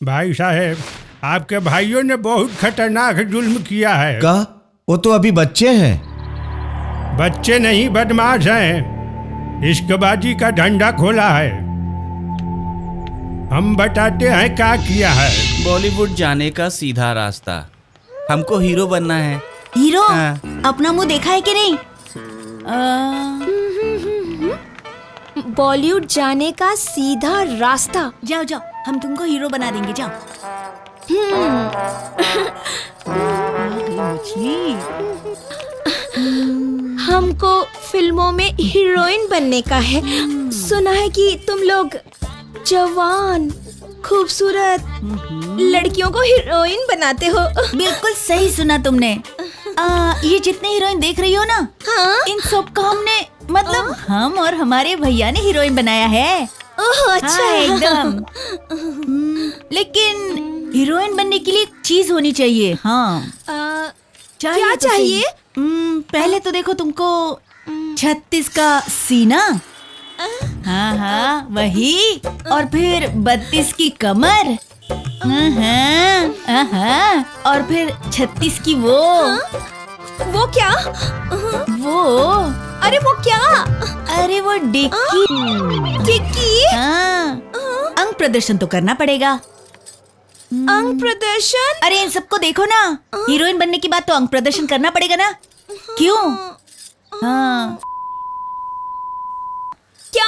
भाई साहब, आपके भाइयों ने बहुत खतरनाक जुल्म किया है। का? वो तो अभी बच्चे हैं। बच्चे नहीं, बदमाश हैं। इश्कबाजी का धंधा खोला है। हम बताते हैं क्या किया है। बॉलीवुड जाने का सीधा रास्ता। हमको हीरो बनना है। हीरो? हाँ। अपना मुंह देखा है कि नहीं? बॉलीवुड जाने का सीधा रास्ता। जाओ जाओ, हम तुमको हीरो बना देंगे, जाओ। हमको फिल्मों में हीरोइन बनने का है। सुना है कि तुम लोग जवान खूबसूरत लड़कियों को हीरोइन बनाते हो। बिल्कुल सही सुना तुमने। ये जितने हीरोइन देख रही हो ना, हाँ? इन सबको हमने, मतलब हम और हमारे भैया ने हीरोइन बनाया है। ओह अच्छा। हाँ, एकदम। लेकिन हीरोइन बनने के लिए एक चीज होनी चाहिए। हाँ, क्या चाहिए? पहले तो देखो, तुमको 36 का सीना, हाँ हाँ वही, और फिर 32 की कमर, हाँ, और फिर 36 की वो क्या? वो अरे वो क्या? अरे वो डिक्की। डिक्की? हाँ, अंग प्रदर्शन तो करना पड़ेगा। अंग प्रदर्शन? अरे इन सबको देखो ना, हीरोइन बनने की बात तो अंग प्रदर्शन करना पड़ेगा ना। क्यों? हाँ। क्या?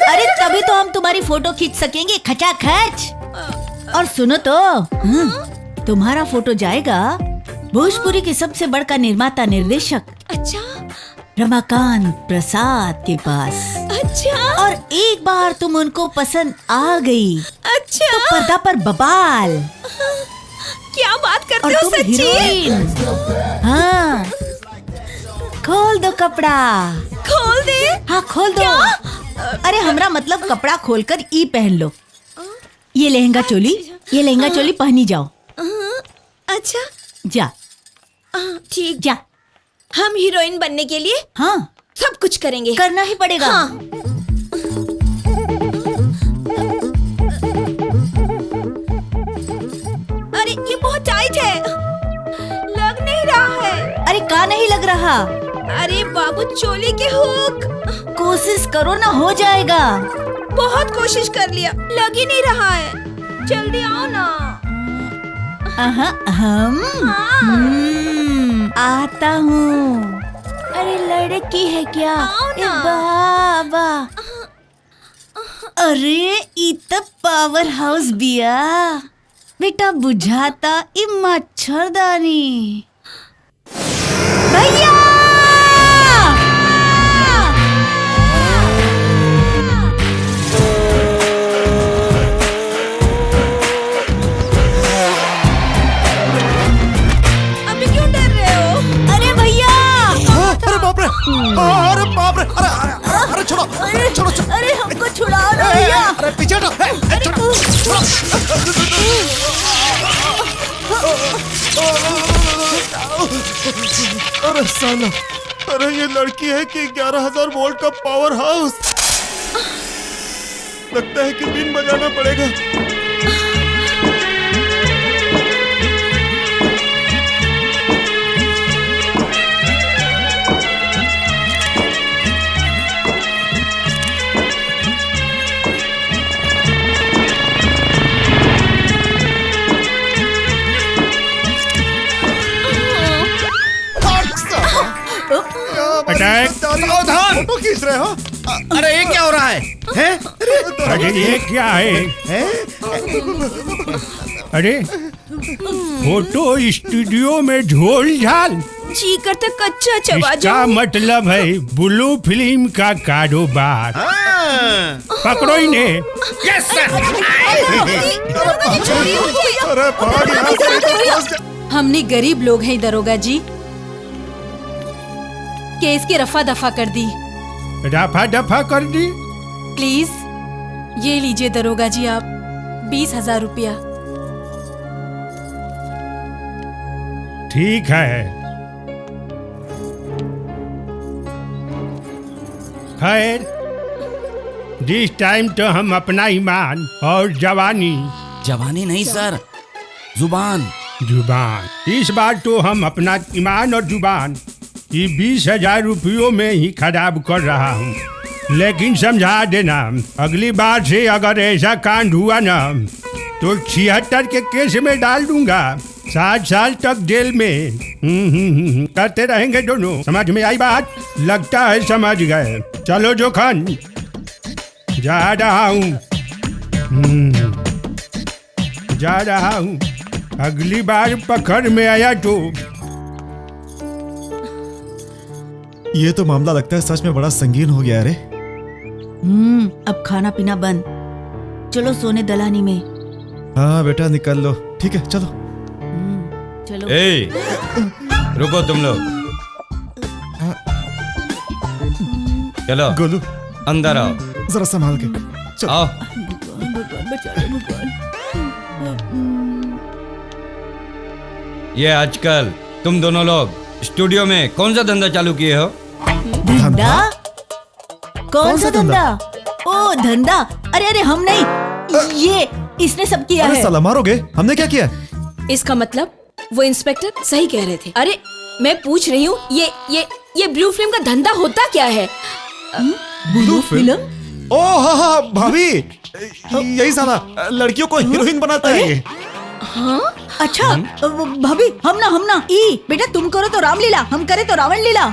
अरे तभी तो हम तुम्हारी फोटो खींच सकेंगे खचाखच। और सुनो तो, तुम्हारा फोटो जाएगा भोजपुरी के सबसे बड़का निर्माता निर्देशक अच्छा, रमाकांत प्रसाद के पास। अच्छा। और एक बार तुम उनको पसंद आ गई अच्छा, तो पर्दा पर बबाल। क्या बात और करते हो? तुम सच्ची? हीरोइन। हाँ, खोल दो कपड़ा। खोल दे? हाँ खोल दो। अरे हमरा मतलब कपड़ा खोलकर ई पहन लो। ये लहंगा चोली पहनी जाओ। अच्छा, जा ठीक। जा। हम हीरोइन बनने के लिए हाँ, सब कुछ करेंगे। करना ही पड़ेगा। हाँ। अरे ये बहुत टाइट है, लग नहीं रहा है। अरे का नहीं लग रहा? अरे बाबू, चोली के हुक। कोशिश करो ना, हो जाएगा। बहुत कोशिश कर लिया, लग ही नहीं रहा है। जल्दी आओ ना। आता हूँ। अरे लड़की है क्या? आओ ना। बाबा, अरे ई तो पावर हाउस बिया बेटा, बुझाता ई मच्छरदानी। भैया! अरे बाप रे! अरे छोड़ो! अरे हमको छुड़ाओ ना भैया! अरे पीछे हटो! अरे साला! अरे ये लड़की है कि 11,000 वोल्ट का पावर हाउस। लगता है कि बीन बजाना पड़ेगा। सावधान! फोटो खींच रहे हो? अरे ये क्या हो रहा है? हैं? अरे ये क्या है? अरे फोटो स्टूडियो में झोल झाल। जी करता कच्चा चबा इसका मतलब है ब्लू फिल्म का कारोबार। पकड़ो इन्हें। Yes sir. अरे भाग यहाँ से। हमने गरीब लोग हैं दरोगा जी, केस की रफा दफा कर दी। रफा दफा कर दी? प्लीज ये लीजिए दरोगा जी, आप 20,000 रुपया। ठीक है। खैर, दिस टाइम तो हम अपना ईमान और जवानी जवानी नहीं सर, जुबान। जुबान। इस बार तो हम अपना ईमान और जुबान ये 20,000 रुपयों में ही खराब कर रहा हूँ। लेकिन समझा देना, अगली बार से अगर ऐसा कांड हुआ ना तो 76 के केस में डाल दूंगा, 7 साल तक जेल में। करते रहेंगे दोनों। समझ में आई बात? लगता है समझ गए। चलो जोखन, जा रहा हूँ। जा रहा हूँ। अगली बार पकड़ में आया तो ये तो मामला लगता है सच में बड़ा संगीन हो गया रे। अब खाना पीना बंद। चलो सोने दलानी में। हाँ बेटा निकल लो। ठीक है चलो। चलो। ए, रुको तुम लोग। चलो गोलू अंदर आओ। जरा संभाल के चलो। आओ। ये आजकल तुम दोनों लोग स्टूडियो में कौन सा धंधा चालू किए हो? धंधा? कौन सा धंधा? ओ धंधा? अरे अरे हम नहीं, ये इसने सब किया अरे है। साला मारोगे? हमने क्या किया? इसका मतलब वो इंस्पेक्टर सही कह रहे थे। अरे मैं पूछ रही हूँ ये ब्लू फिल्म का धंधा होता क्या है? Blue film? ओ हाँ हाँ भाभी, यही साला लड़कियों को हीरोइन बनाता है ये। हाँ? अच्छा भाभी, हम ना ई बेटा, तुम करो तो रामलीला, हम करे तो रावण लीला।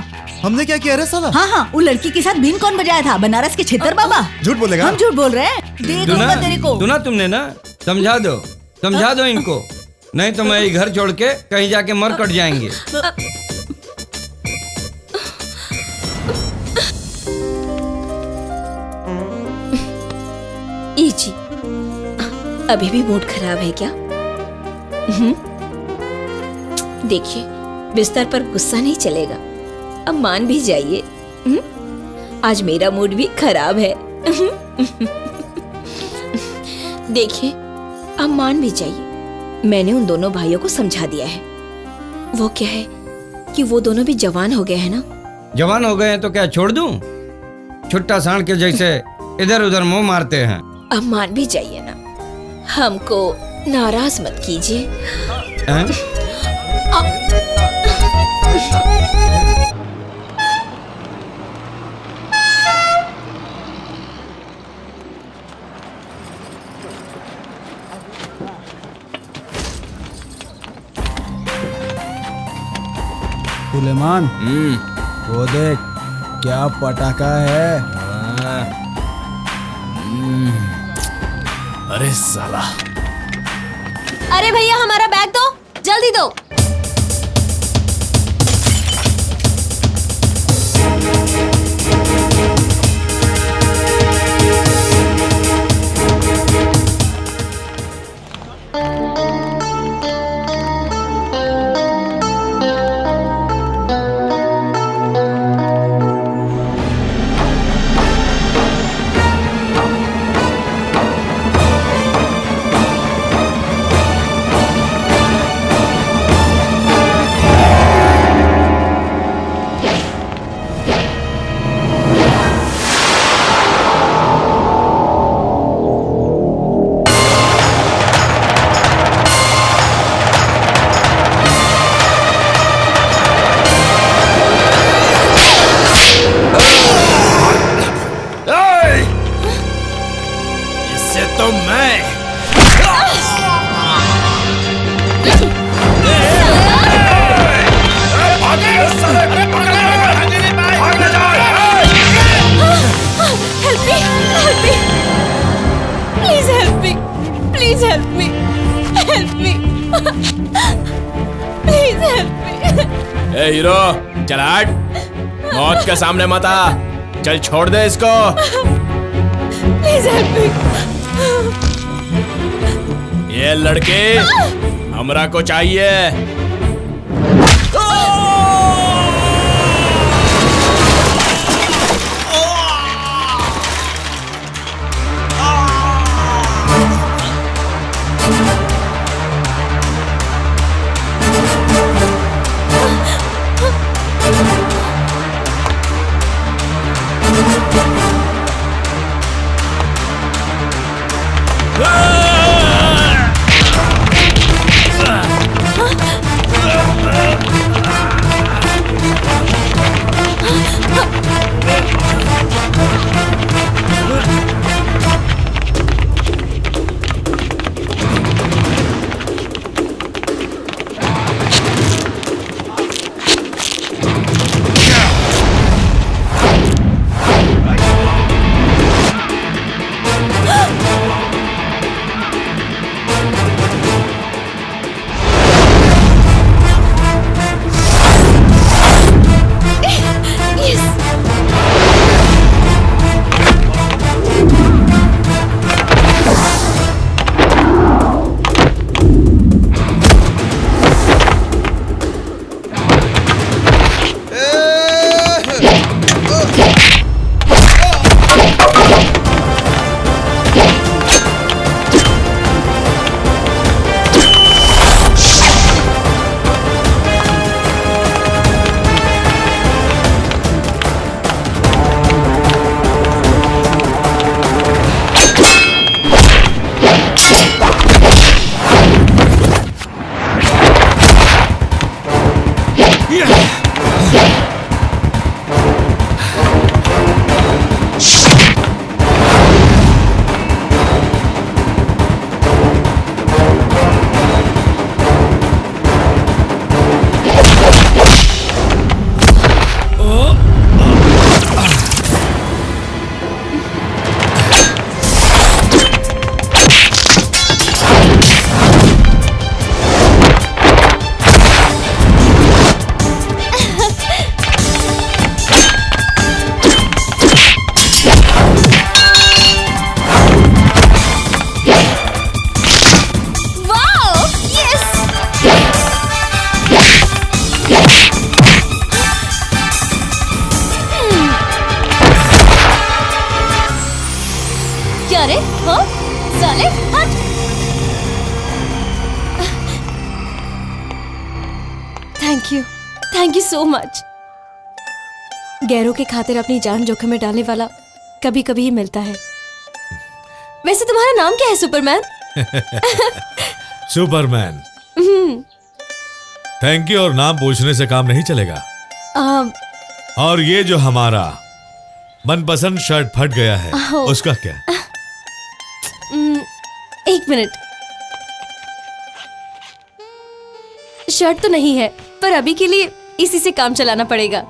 हमने क्या किया रे साला? हाँ, वो लड़की के साथ बीन कौन बजाया था? बनारस के छेतर बाबा। झूठ बोलेगा? हम झूठ बोल रहे हैं। देखूंगा तेरे को। सुना तुमने ना? समझा दो इनको, नहीं तो मैं ये घर छोड़ के कहीं जाके मर कट जाएंगे। ई जी, अभी भी मूड खराब है क्या? देखिए, बिस्तर पर गुस्सा नहीं चलेगा, अब मान भी जाइए। आज मेरा मूड भी खराब है। देखिए, अब मान भी जाइए। मैंने उन दोनों भाइयों को समझा दिया है। वो क्या है कि वो दोनों भी जवान हो गए हैं ना। जवान हो गए हैं तो क्या छोड़ दूं? छुट्टा सांड के जैसे इधर उधर मुंह मारते हैं। अब मान भी जाइए ना, हमको नाराज मत कीजिए। हैं? सुलेमान, वो देख क्या पटाखा है। अरे साला, अरे भैया हमारा बैग दो, जल्दी दो। ए हीरो, चल हट, मौत के सामने मत आ, चल छोड़ दे इसको। Please help me. ये लड़के हमरा को चाहिए। साले, हट। Thank you so much. गैरों के खातिर अपनी जान जोखिम में डालने वाला कभी कभी ही मिलता है। वैसे तुम्हारा नाम क्या है सुपरमैन? सुपरमैन। थैंक यू और नाम पूछने से काम नहीं चलेगा। और ये जो हमारा मनपसंद शर्ट फट गया है उसका क्या? एक मिनट, शर्ट तो नहीं है पर अभी के लिए इसी से काम चलाना पड़ेगा।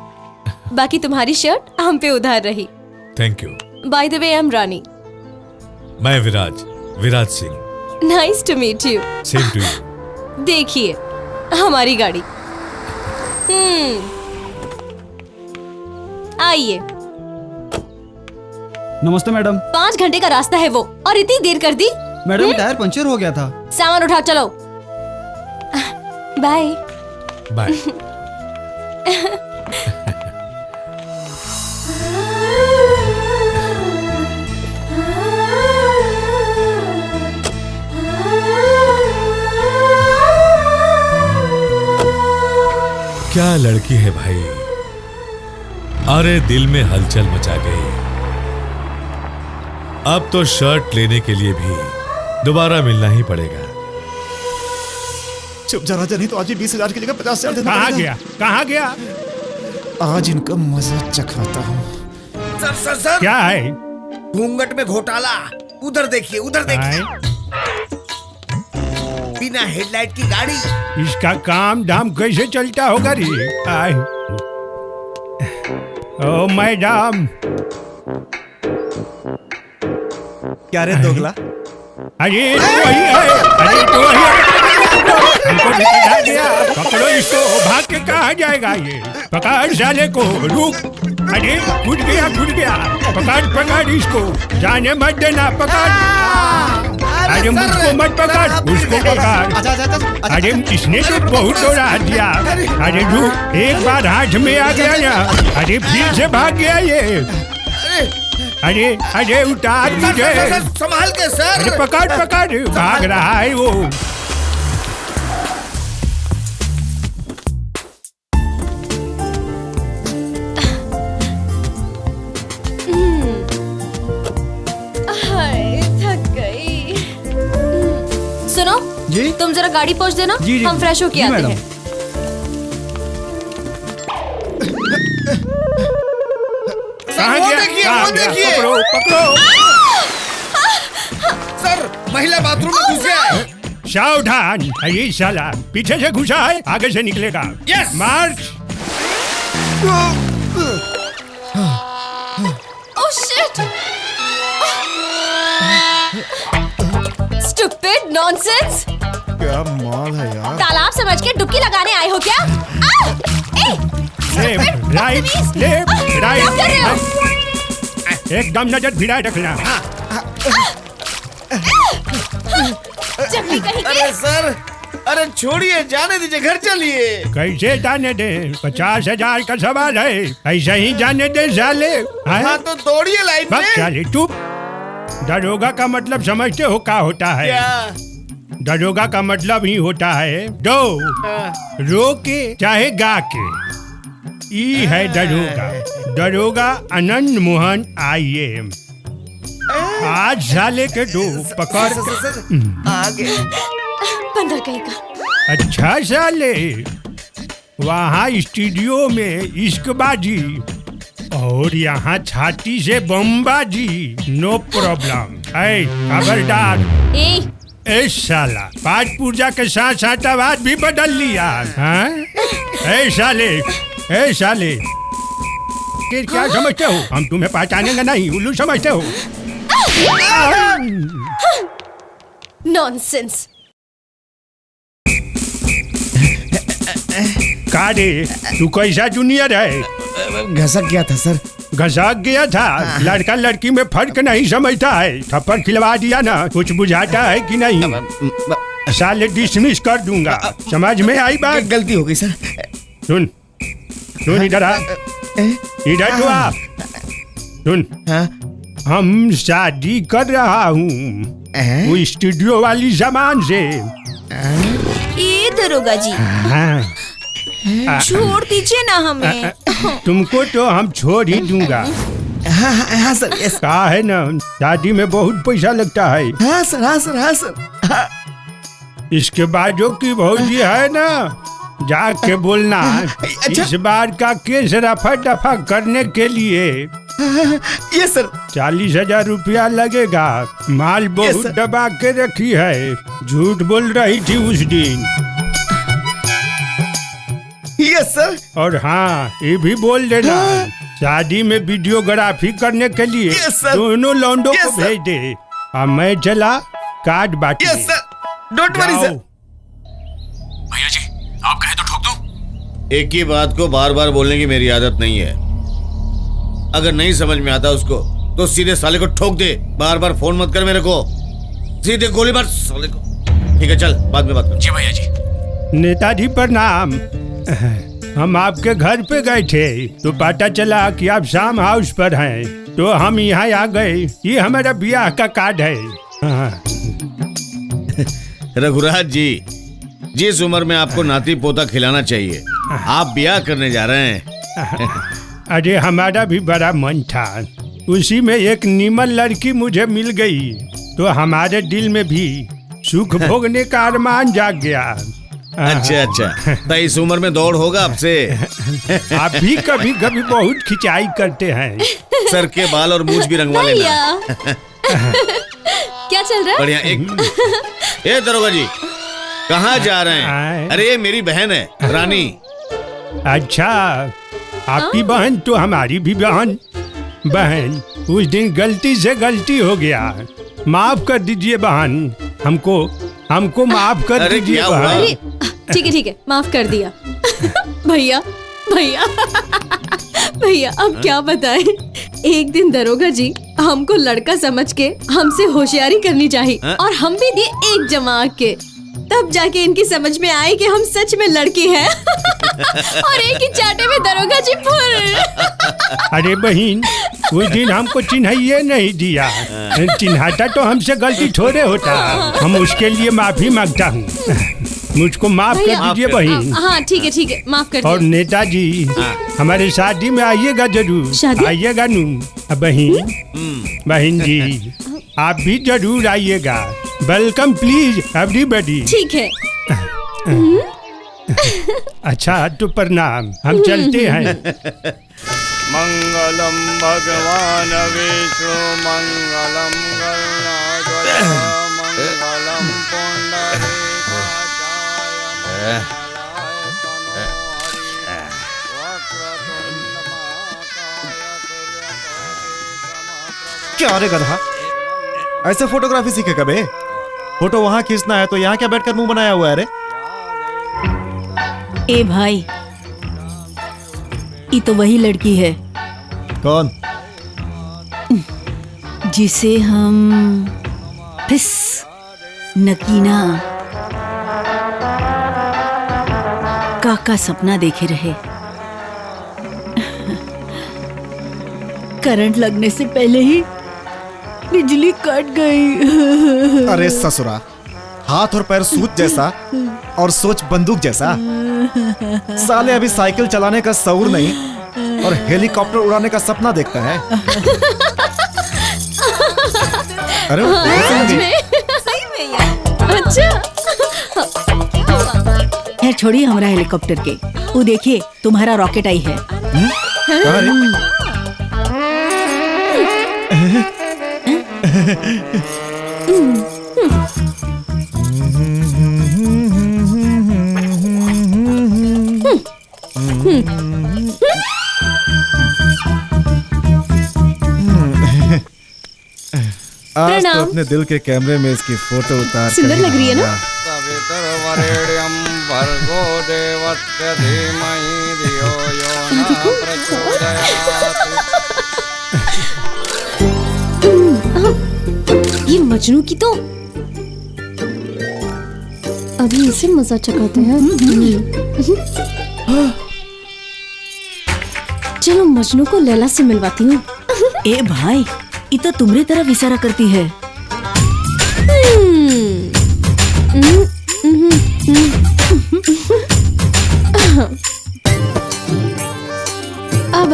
बाकी तुम्हारी शर्ट हम पे उधार रही। Thank you. By the way I am Rani. मैं Viraj Singh. Nice to meet you. Same to you. देखिए हमारी गाड़ी। आइए। नमस्ते मैडम। 5 घंटे का रास्ता है वो और इतनी देर कर दी। मैडम टायर पंचर हो गया था। सामान उठा चलो। Bye bye. क्या लड़की है भाई, अरे दिल में हलचल मचा गई। अब तो शर्ट लेने के लिए भी दोबारा मिलना ही पड़ेगा। चुप जा राजा, नहीं तो आज ही 20,000 की जगह 50,000 देना पड़ेगा। कहाँ गया? आज इनका मजा चखाता हूँ। सर सर सर, क्या है? घूंघट में घोटाला। उधर देखिए, उधर देखिए। बिना हेडलाइट की गाड़ी। इसका काम धाम कैसे चलता होगा रे? आए। ओ मैडम। क्या रे दोगला? अरे वही है, अरे तो वही है। हमको निकल गया। पकड़ो इसको, भाग के कहाँ जाएगा ये? पकड़ साले को, रुक। अरे घुट गया। पकड़ इसको, जाने मत देना। पकड़। अरे मुझको मत पकड़, उसको पकड़। अरे इसने तो बहुत दौड़ा दिया। अरे रुक, एक बार हाथ में आ गया ना, अरे फिर से भाग गया ये। अरे उतार मुझे। संभाल के सर। अरे पकड़, भाग रहा है वो। थक गई। सुनो जी? तुम जरा गाड़ी पहुंच देना। जी, हम फ्रेश होके आते मैडम। हैं। कहाँ गया? वो देखिए। पकड़ो। सर, महिला बाथरूम में घुस गया है। सावधान। ये साला पीछे से घुसा है, आगे से निकलेगा। Yes! March. Oh shit! Stupid nonsense! क्या माल है यार। तालाब समझ के डुबकी लगाने आए हो क्या? Left right, left right. एकदम नजर भिड़ा रखना। जंगली कहीं के। अरे सर, अरे छोड़िए, जाने दीजिए, घर चलिए। कैसे जाने दे? 50,000 का सवाल है, ऐसा ही जाने दे साले। हाँ तो दौड़िए लाइन बस में। साले चुप। दरोगा का मतलब समझते हो क्या होता है? क्या? दरोगा का मतलब ही होता है दो, रो के चाहे गा के। ई है दरोगा। दरोगा आनंद मोहन IAM। आज साले के दो पकड़। आगे। बंदर कहीं का। अच्छा साले, वहाँ स्टूडियो में इश्कबाजी और यहाँ छाती से बमबाजी। No problem. ऐ खबरदार। ए साला, पाठ पूजा के साथ साथ आवाज भी बदल लिया। हाँ? ए साले, क्या समझते हो? हम तुम्हें पहचानेंगे नहीं, उल्लू समझते हो? नॉनसेंस। का रे, तू कैसा जूनियर है? घसक गया था सर। घसक गया था? लड़का लड़की में फर्क नहीं समझता है। थप्पड़ खिलवा दिया ना, कुछ बुझाता है कि नहीं? साले डिसमिस कर दूंगा। समझ में आई बात? गलती हो गई सर। सुन इधर आ। इधर तो आ। सुन, हम शादी कर रहा हूँ। वो स्टूडियो वाली सामान से। ये दरोगा जी, हाँ, छोड़ दीजिए ना हमें। तुमको तो हम छोड़ ही दूंगा। हाँ सर, यस। कहा है ना, शादी में बहुत पैसा लगता है। हाँ सर, हाँ सर, हाँ सर। हाँ। इसके बाद जो की भौजी है ना, जाके बोलना इस बार का केस रफा दफा करने के लिए ये सर 40,000 रुपया लगेगा। माल बहुत दबा के रखी है, झूठ बोल रही थी उस दिन। Yes sir. और हाँ, ये भी बोल देना शादी में वीडियोग्राफी करने के लिए दोनों लौंडों को भेज दे। और मैं चला कार्ड बांट। Yes sir, don't worry sir. भैया जी, आप कहे तो ठोक दूं? एक ही बात को बार बार बोलने की मेरी आदत नहीं है। अगर नहीं समझ में आता उसको तो सीधे साले को ठोक दे। बार बार फोन मत कर मेरे को, सीधे गोली मार साले को। ठीक है, चल बाद में बात कर। जी भैया जी। नेताजी प्रणाम। हम आपके घर पे गए थे तो पता चला कि आप शाम हाउस पर हैं, तो हम यहाँ आ गए। ये हमारा ब्याह का कार्ड है। हाँ। रघुराज जी, जिस उम्र में आपको नाती पोता खिलाना चाहिए, आप ब्याह करने जा रहे हैं। अरे हमारा भी बड़ा मन था, उसी में एक नीमन लड़की मुझे मिल गई, तो हमारे दिल में भी सुख भोगने का अरमान जाग गया। अच्छा अच्छा, तो इस उम्र में दौड़ होगा आपसे। आप भी कभी कभी बहुत खिंचाई करते हैं। सर के बाल और मूंछ भी रंगवा लेना। क्या चल रहा है? बढ़िया। एक दरोगा जी, कहाँ जा रहे हैं? अरे ये मेरी बहन है रानी। अच्छा, आपकी बहन तो हमारी भी बहन। बहन, उस दिन गलती से गलती हो गया, माफ कर दीजिए बहन। हमको माफ कर दीजिए बहन। ठीक है, माफ कर दिया। भैया भैया भैया, अब क्या बताएं? एक दिन दरोगा जी हमको लड़का समझ के हमसे होशियारी करनी चाहिए, और हम भी दिए एक जमा के। तब जाके इनकी समझ में आई कि हम सच में लड़की हैं। और एक ही चाटे में दरोगा जी फुल। अरे बहन, उस दिन हमको चिन्हाइए नहीं दिया। चिन्हाता तो हमसे गलती थोड़े होता। हम उसके लिए माफी मांगता हूँ। मुझको माफ कर दीजिए बहन। हाँ ठीक है, माफ कर। और नेताजी, हमारे शादी में आइएगा जरूर। आइएगा नू बहन जी, आप भी जरूर आइएगा। Welcome please everybody. ठीक है। अच्छा तो प्रणाम, हम चलते हैं। मंगलम भगवान विष्णु मंगलम गरुड़ध्वज मंगलम क्या रे गधा, ऐसे फोटोग्राफी सीखे कबे? फोटो वहां खींचना है तो यहाँ क्या बैठकर मुंह बनाया हुआ है रे? ए भाई, ये तो वही लड़की है। कौन? जिसे हम फिस नकीना का सपना देखे रहे। करंट लगने से पहले ही बिजली कट गई। अरे ससुरा, हाथ और पैर सूत जैसा और सोच बंदूक जैसा। साले अभी साइकिल चलाने का शऊर नहीं और हेलीकॉप्टर उड़ाने का सपना देखता है। अरे सही में यार। अच्छा है, छोड़िए हमारा हेलीकॉप्टर के। वो देखिए, तुम्हारा रॉकेट आई है। आज तो अपने दिल के कैमरे में इसकी फोटो उतार। सुंदर लग रही है ना? भर्गो देवस्य धीमहि धियो यो न प्रचोदयात्। ये मजनू की तो अभी इसे मजा चखाते हैं। चलो मजनू को लैला से मिलवाती हूँ। ए भाई, ये तो तुम्हारी तरफ इशारा करती है।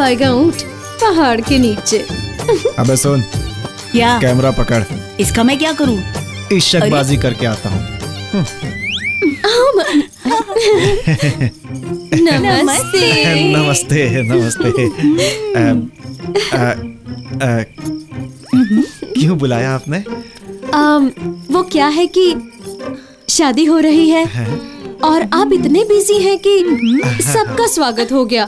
आएगा ऊँट पहाड़ के नीचे। अबे सुन, क्या कैमरा पकड़, इसका मैं क्या करूं? इश्कबाजी करके आता हूँ। नमस्ते। नमस्ते नमस्ते। क्यों बुलाया आपने? वो क्या है कि शादी हो रही है और आप इतने बिजी हैं कि सबका स्वागत हो गया,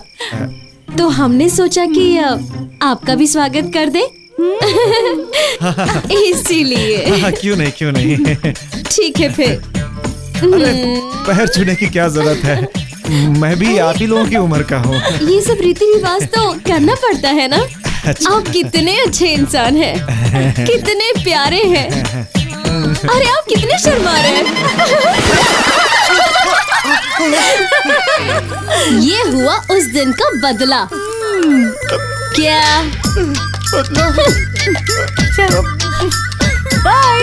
तो हमने सोचा कि आपका भी स्वागत कर दे। इसीलिए। क्यों नहीं, क्यों नहीं। ठीक है फिर। अरे पैर छूने की क्या जरूरत है, मैं भी आप ही लोगों की उम्र का हूँ। ये सब रीति रिवाज तो करना पड़ता है ना। अच्छा। आप कितने अच्छे इंसान हैं, कितने प्यारे हैं। अरे आप कितने शर्मा रहे हैं। ये हुआ उस दिन का बदला। क्या? चलो बाय।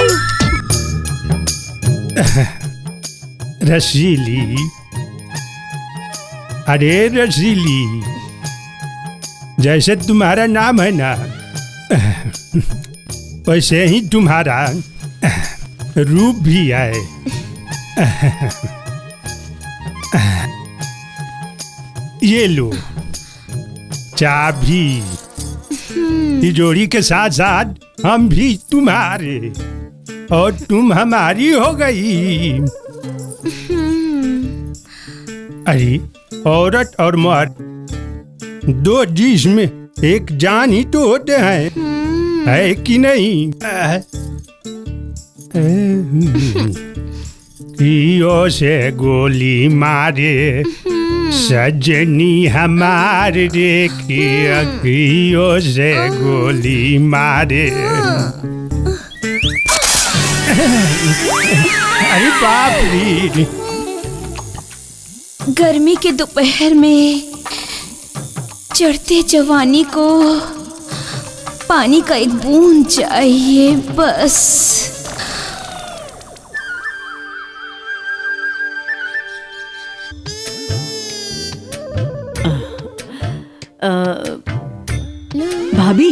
रसीली, अरे रसीली, जैसे तुम्हारा नाम है ना, वैसे ही तुम्हारा रूप भी है। ये लो चाबी, तिजोरी के साथ साथ हम भी तुम्हारे और तुम हमारी हो गई। अरे औरत और मर्द दो जिस्म एक जान ही तो होते हैं, है कि नहीं? कियो से गोली मारे सजनी हमार रे, कियो से गोली मारे। अरे बाप रे। गर्मी के दोपहर में चढ़ते जवानी को पानी का एक बूंद चाहिए बस। भाभी,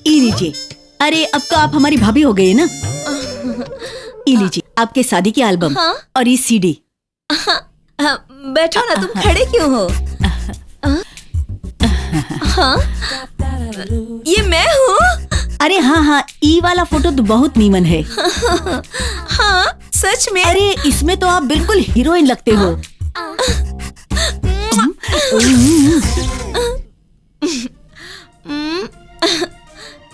ई लीजिए। अरे अब तो आप हमारी भाभी हो गई ना। ई लीजिए आपके शादी की एल्बम और ये सीडी। बैठो ना, तुम खड़े क्यों हो? हाँ? ये मैं हूँ? अरे हाँ हाँ, ई वाला फोटो तो बहुत नीमन है। हाँ सच में? अरे इसमें तो आप बिल्कुल हीरोइन लगते हो।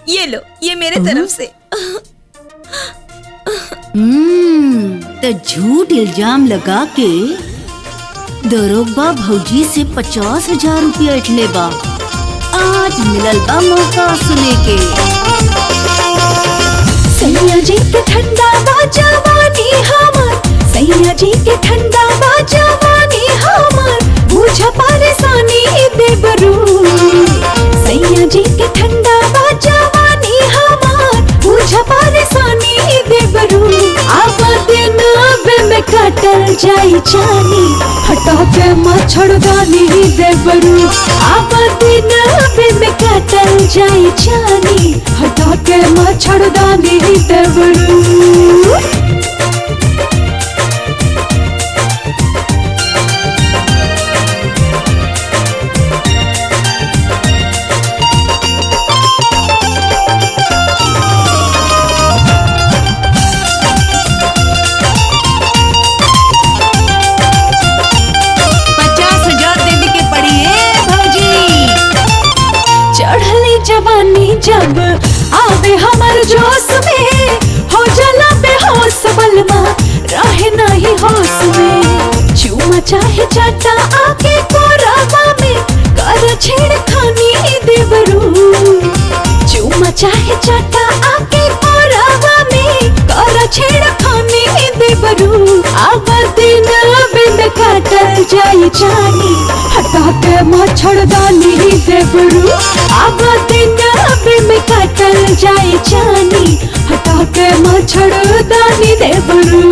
ये लो, ये मेरे तरफ से। तो झूठ इल्जाम लगा के दरोगा भौजी से 50,000 रुपया इटले बा। आज मिलल बा मौका सुने के। सैया जी के ठंडा बा जवानी हमार, सैया जी के ठंडा बा जवानी हमार, बुझा परेशानी देबरू। सैया जी के ठंडा बा जवानी हमार, बुझा परेशानी देबरू। अब दिन में कटल जाई जानी, हटा के मच्छरदानी देबरू। अब दिन में कटल जाई जानी, हटा के मच्छरदानी देबरू। जवानी जब आवे हमर जोश में, हो जाला बेहोश बलमा रहे नहीं होश में। चूमा चाहे चाटा आके कोरावा में, कर छेड़खानी देवरू। चूमा चाहे चाटा आके कोरावा में, कर छेड़खानी देवरू। अब दिन बिन काटल जाई जानी, हटा के मच्छरदानी देवरू। अब दिन बिन काटल जाई जानी, हटा के मच्छरदानी देवरू।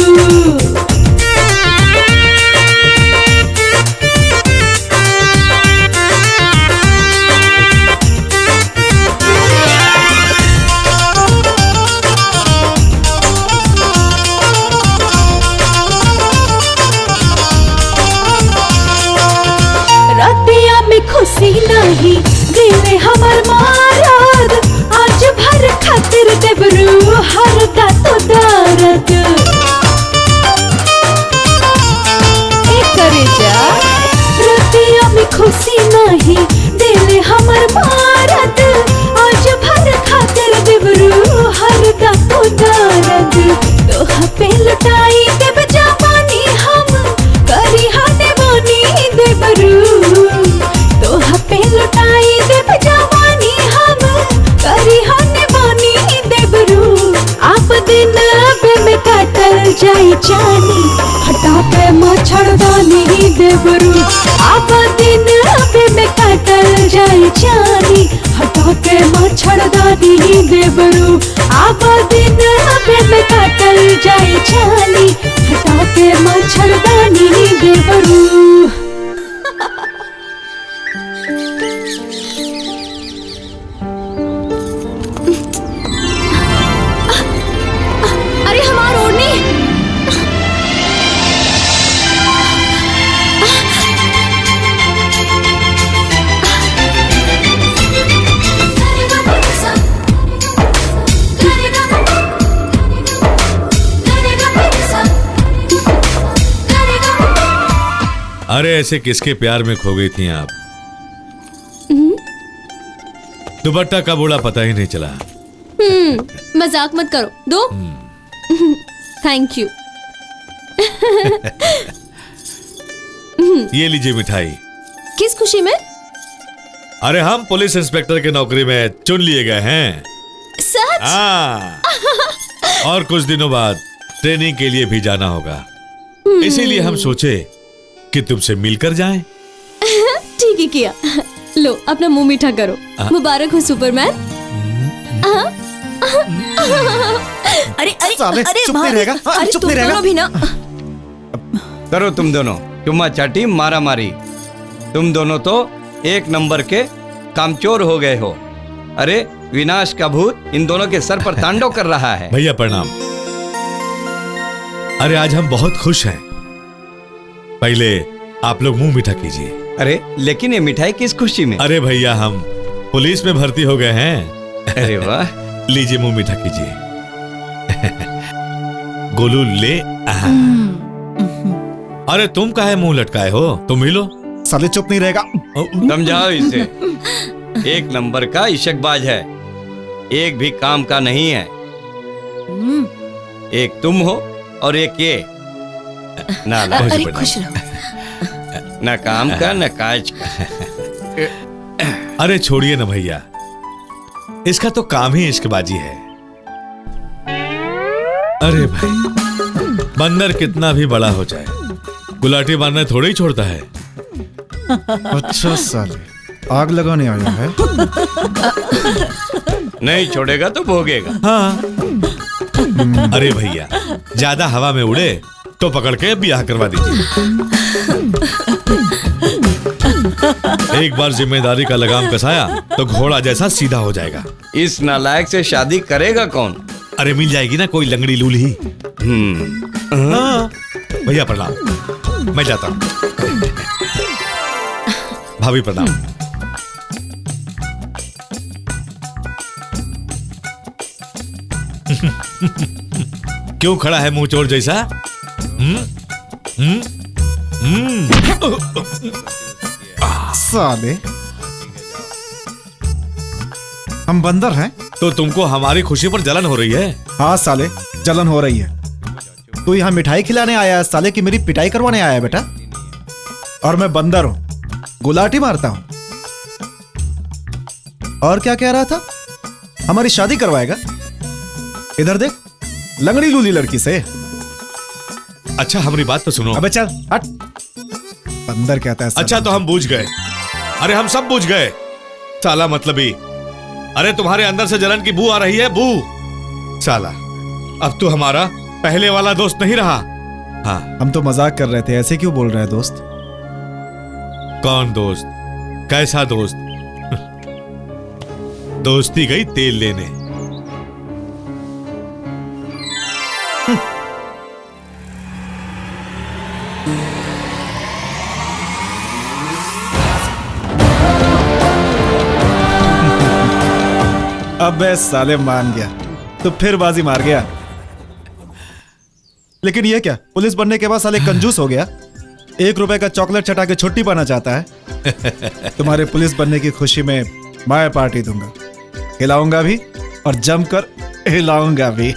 जाई जानी हटा के मच्छरदानी देवरू अब दिन अबे में काटल जाई जानी हटा के मच्छरदानी देवरू अब दिन अबे में काटल जाई जानी हटा के मच्छरदानी देवरू। अरे हमार ओढ़नी। अरे ऐसे किसके प्यार में खो गई थी आप? दुपट्टा कब उड़ा पता ही नहीं चला। मजाक मत करो, दो। Thank you. ये लीजिए मिठाई। किस खुशी में? अरे हम पुलिस इंस्पेक्टर की नौकरी में चुन लिए गए हैं। सच? हाँ। और कुछ दिनों बाद ट्रेनिंग के लिए भी जाना होगा, इसीलिए हम सोचे कि तुमसे मिलकर जाएं। ठीक ही किया। लो अपना मुंह मीठा करो। मुबारक हो सुपरमैन। अरे अरे साले, अरे चुप नहीं रहेगा? हाँ, अरे चुप तुम नहीं रहेगा? दोनों भी ना। करो तुम दोनों चुम्मा चाटी मारा मारी। तुम दोनों तो एक नंबर के कामचोर हो गए हो। अरे विनाश का भूत इन दोनों के सर पर तांडव कर रहा है। भैया प्रणाम। अरे आज हम बहुत खुश हैं। पहले आप लोग मुंह मीठा कीजिए। अरे लेकिन ये मिठाई किस खुशी में? अरे भैया हम पुलिस में भर्ती हो गए हैं। अरे वाह। लीजिए मुंह मीठा कीजिए। गोलू ले। अरे तुम काहे मुंह लटकाए हो? तुम ही लो। साले चुप नहीं रहेगा। समझाओ इसे। एक नंबर का इशकबाज है, एक भी काम का नहीं है। एक तुम हो और एक ये नालायक। अरे खुश रहो। न काम का न काज का। अरे छोड़िए ना भैया, इसका तो काम ही इश्कबाजी है। अरे भाई, बंदर कितना भी बड़ा हो जाए, गुलाटी मारना थोड़ा ही छोड़ता है। अच्छा साले, आग लगाने आया है। नहीं छोड़ेगा तो भोगेगा। हाँ। अरे भैया, ज्यादा हवा में उड़े तो पकड़ के ब्याह करवा दीजिए। एक बार जिम्मेदारी का लगाम कसाया तो घोड़ा जैसा सीधा हो जाएगा। इस नालायक से शादी करेगा कौन? अरे मिल जाएगी ना कोई लंगड़ी लूली। हाँ। भैया प्रणाम, मैं जाता हूँ। भाभी प्रणाम। क्यों खड़ा है मुंह चोर जैसा? साले, हम बंदर हैं? तो तुमको हमारी खुशी पर जलन हो रही है? हाँ साले, जलन हो रही है। तू यहाँ मिठाई खिलाने आया है साले की मेरी पिटाई करवाने आया है बेटा। और मैं बंदर हूँ, गुलाटी मारता हूँ। और क्या कह रहा था? हमारी शादी करवाएगा? इधर देख, लंगड़ी लूली लड़की से। अच्छा हमारी बात तो सुनो। अबे चल हट। बंदर कहता है। अच्छा तो हम बूझ गए। अरे हम सब बूझ गए। साला मतलबी। अरे तुम्हारे अंदर से जलन की बू आ रही है, बू। साला, अब तू हमारा पहले वाला दोस्त नहीं रहा। हाँ। हम तो मजाक कर रहे थे, ऐसे क्यों बोल रहे हैं दोस्त? कौन दोस्त? कैसा दोस्त? दोस्ती गई तेल लेने। अबे साले मान गया, तो फिर बाजी मार गया। लेकिन ये क्या, पुलिस बनने के बाद साले कंजूस हो गया। 1 रुपए का चॉकलेट चटा के छुट्टी पाना चाहता है। तुम्हारे पुलिस बनने की खुशी में मैं पार्टी दूंगा, हिलाऊंगा भी और जमकर हिलाऊंगा भी।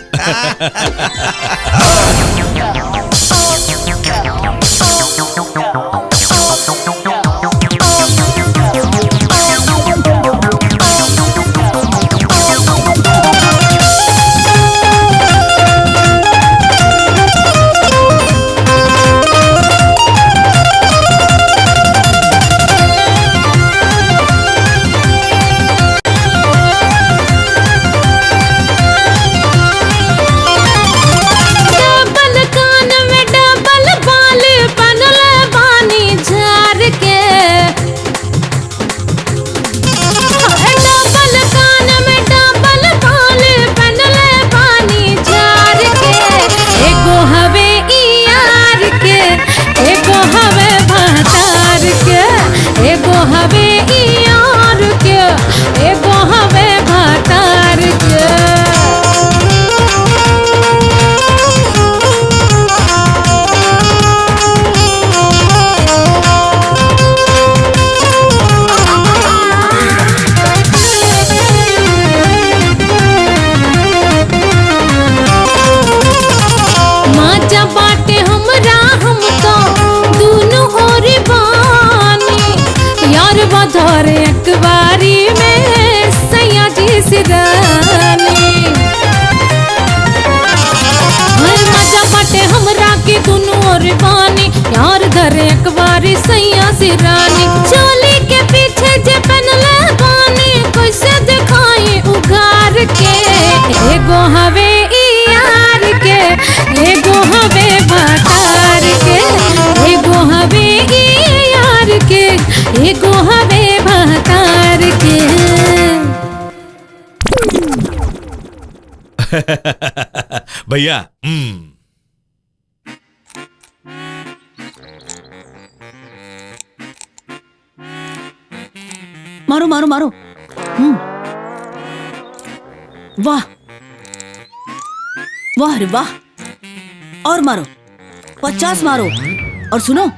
सैया सिरानी चोली के पीछे जे पहनले बानी कैसे दिखाई उघार के एगो हवे ई यार के एगो हवे भतार के एगो हवे ई यार के एगो हवे भतार के। भैया मारो मारो मारो। वाह वाह रे वाह, और मारो 50 मारो। और सुनो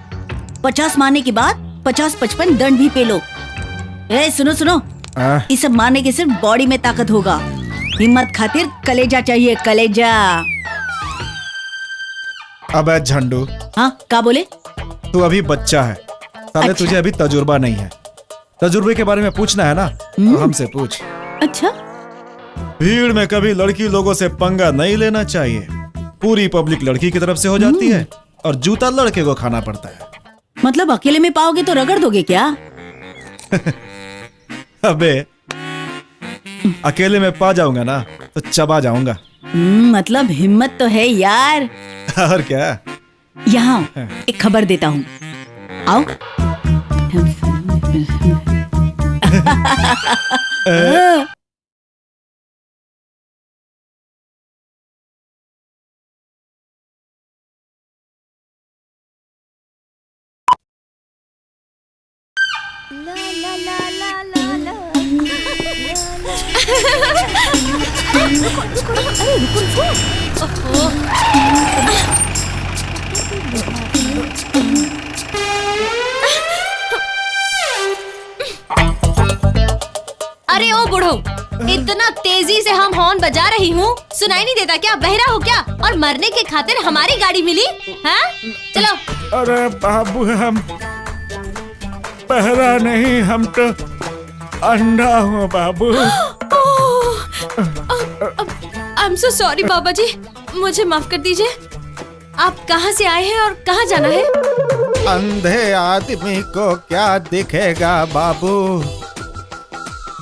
50 मारने के बाद 50-55 दंड भी पे लो। ए सुनो सुनो, ये सब मारने के सिर्फ बॉडी में ताकत होगा, हिम्मत खातिर कलेजा चाहिए, कलेजा। अबे झंडू, हाँ क्या बोले? तू अभी बच्चा है साले, अच्छा। तुझे अभी तजुर्बा नहीं है। तजुर्बे के बारे में पूछना है ना तो हमसे पूछ। अच्छा, भीड़ में कभी लड़की लोगों से पंगा नहीं लेना चाहिए। पूरी पब्लिक लड़की की तरफ से हो जाती है और जूता लड़के को खाना पड़ता है। मतलब अकेले में पाओगे तो रगड़ दोगे क्या? अबे अकेले में पा जाऊंगा ना तो चबा जाऊंगा। मतलब हिम्मत तो है यार। और क्या? यहाँ एक खबर देता हूँ, आओ। अरे ओ बूढ़ो, इतना तेजी से हम हॉर्न बजा रही हूँ, सुनाई नहीं देता क्या? बहरा हो क्या? और मरने के खातिर हमारी गाड़ी मिली? हाँ चलो। अरे बाबू, हम पहरा नहीं, हम तो अंडा हूँ बाबू। आई एम सो सॉरी बाबा जी, मुझे माफ कर दीजिए। आप कहाँ से आए हैं और कहाँ जाना है? अंधे आदमी को क्या दिखेगा बाबू,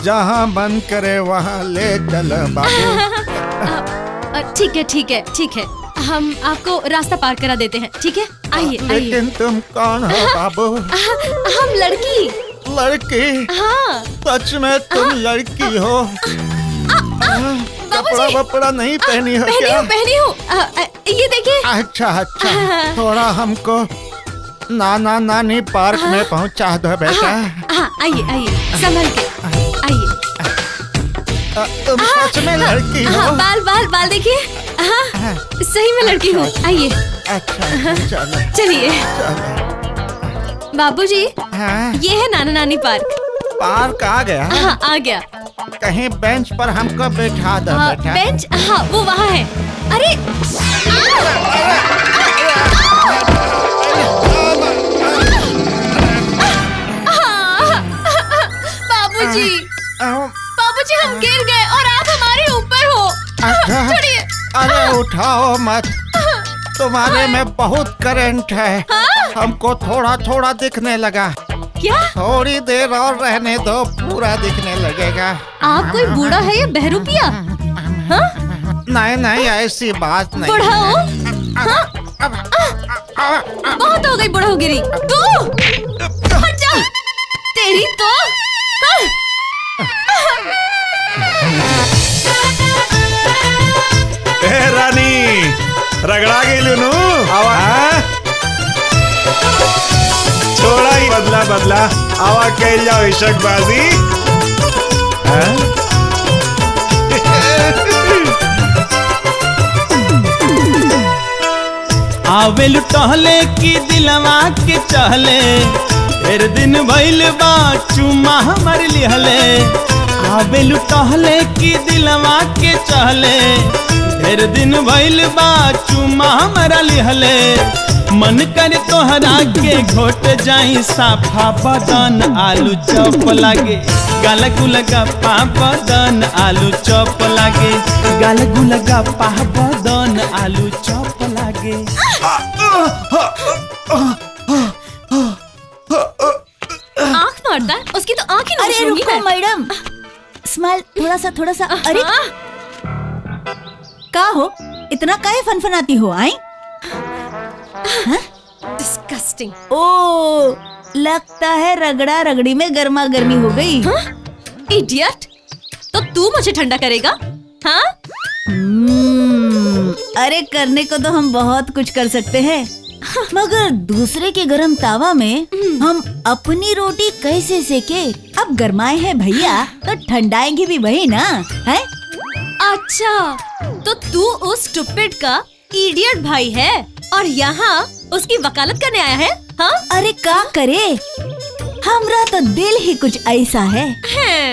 जहाँ मन करे वहाँ ले चल बाबू। ठीक है ठीक है ठीक है, हम आपको रास्ता पार करा देते हैं, ठीक है? आइए आइए। लेकिन तुम कौन हो बाबू? हम लड़की। लड़की? हाँ। सच में तुम लड़की हो? कपड़ा वपड़ा नहीं पहनी हो क्या? पहनी हूँ, ये देखिए। अच्छा अच्छा, थोड़ा हमको नाना नानी पार्क में पहुंचा दो बेटा। आइए आइए, संभल के आइए। तुम सच में लड़की हो? बाल बाल बाल देखिए, हाँ सही में लड़की हूँ। आइए। अच्छा चलो चलिए। बाबूजी, ये है नाना नानी पार्क। पार्क आ गया? हाँ आ गया। कहीं बेंच पर हमको बैठा दो बेटा। बेंच? हाँ वो वहाँ है। अरे बाबूजी, बाबूजी हम गिर गए और आप हमारे ऊपर हो। छोड़िए। अरे उठाओ मत, तुम्हारे में बहुत करंट है। हमको थोड़ा थोड़ा दिखने लगा। क्या? थोड़ी देर और रहने दो, पूरा दिखने लगेगा। आप कोई बूढ़ा है या बहरूपिया? नहीं नहीं, ऐसी बात नहीं। बूढ़ा हो? बहुत हो गई बुढ़ागिरी। तू हट जा, तेरी तो। रानी रगड़ा गई लुनू। थोड़ा ही बदला बदला आवा कह जाओ इशकबाजी। आवेल टहले की दिलवा के चहले, फिर दिन भइल बा चुमा हमर लिहले। आवेल टहले की दिलवा के चहले, फिर दिन भइल बा चुमा हमरा लिहले। मन कर तोहरा के घोट जाई साफा बदन, आलू चौप लागे गाल गुलगप्पा बदन, आलू चौप लागे गाल गुलगप्पा बदन, आलू चौप लागे। उसकी तो आंखें नोच अरे लूंगी रुको मैं। मैडम, स्माइल थोड़ा सा। अरे का हो, इतना काहे फनफनाती हो? आई डिस्गस्टिंग। ओ, लगता है रगड़ा रगड़ी में गर्मा गर्मी हो गई। इडियट, तो तू मुझे ठंडा करेगा? हाँ? अरे करने को तो हम बहुत कुछ कर सकते हैं, मगर दूसरे के गरम तावा में हम अपनी रोटी कैसे सेके? अब गरमाए हैं भैया तो ठंडाएंगे भी वही ना, है? अच्छा, तो तू उस स्टूपिड का इडियट भाई है और यहाँ उसकी वकालत करने आया है? हाँ? अरे का करे, हमरा तो दिल ही कुछ ऐसा है।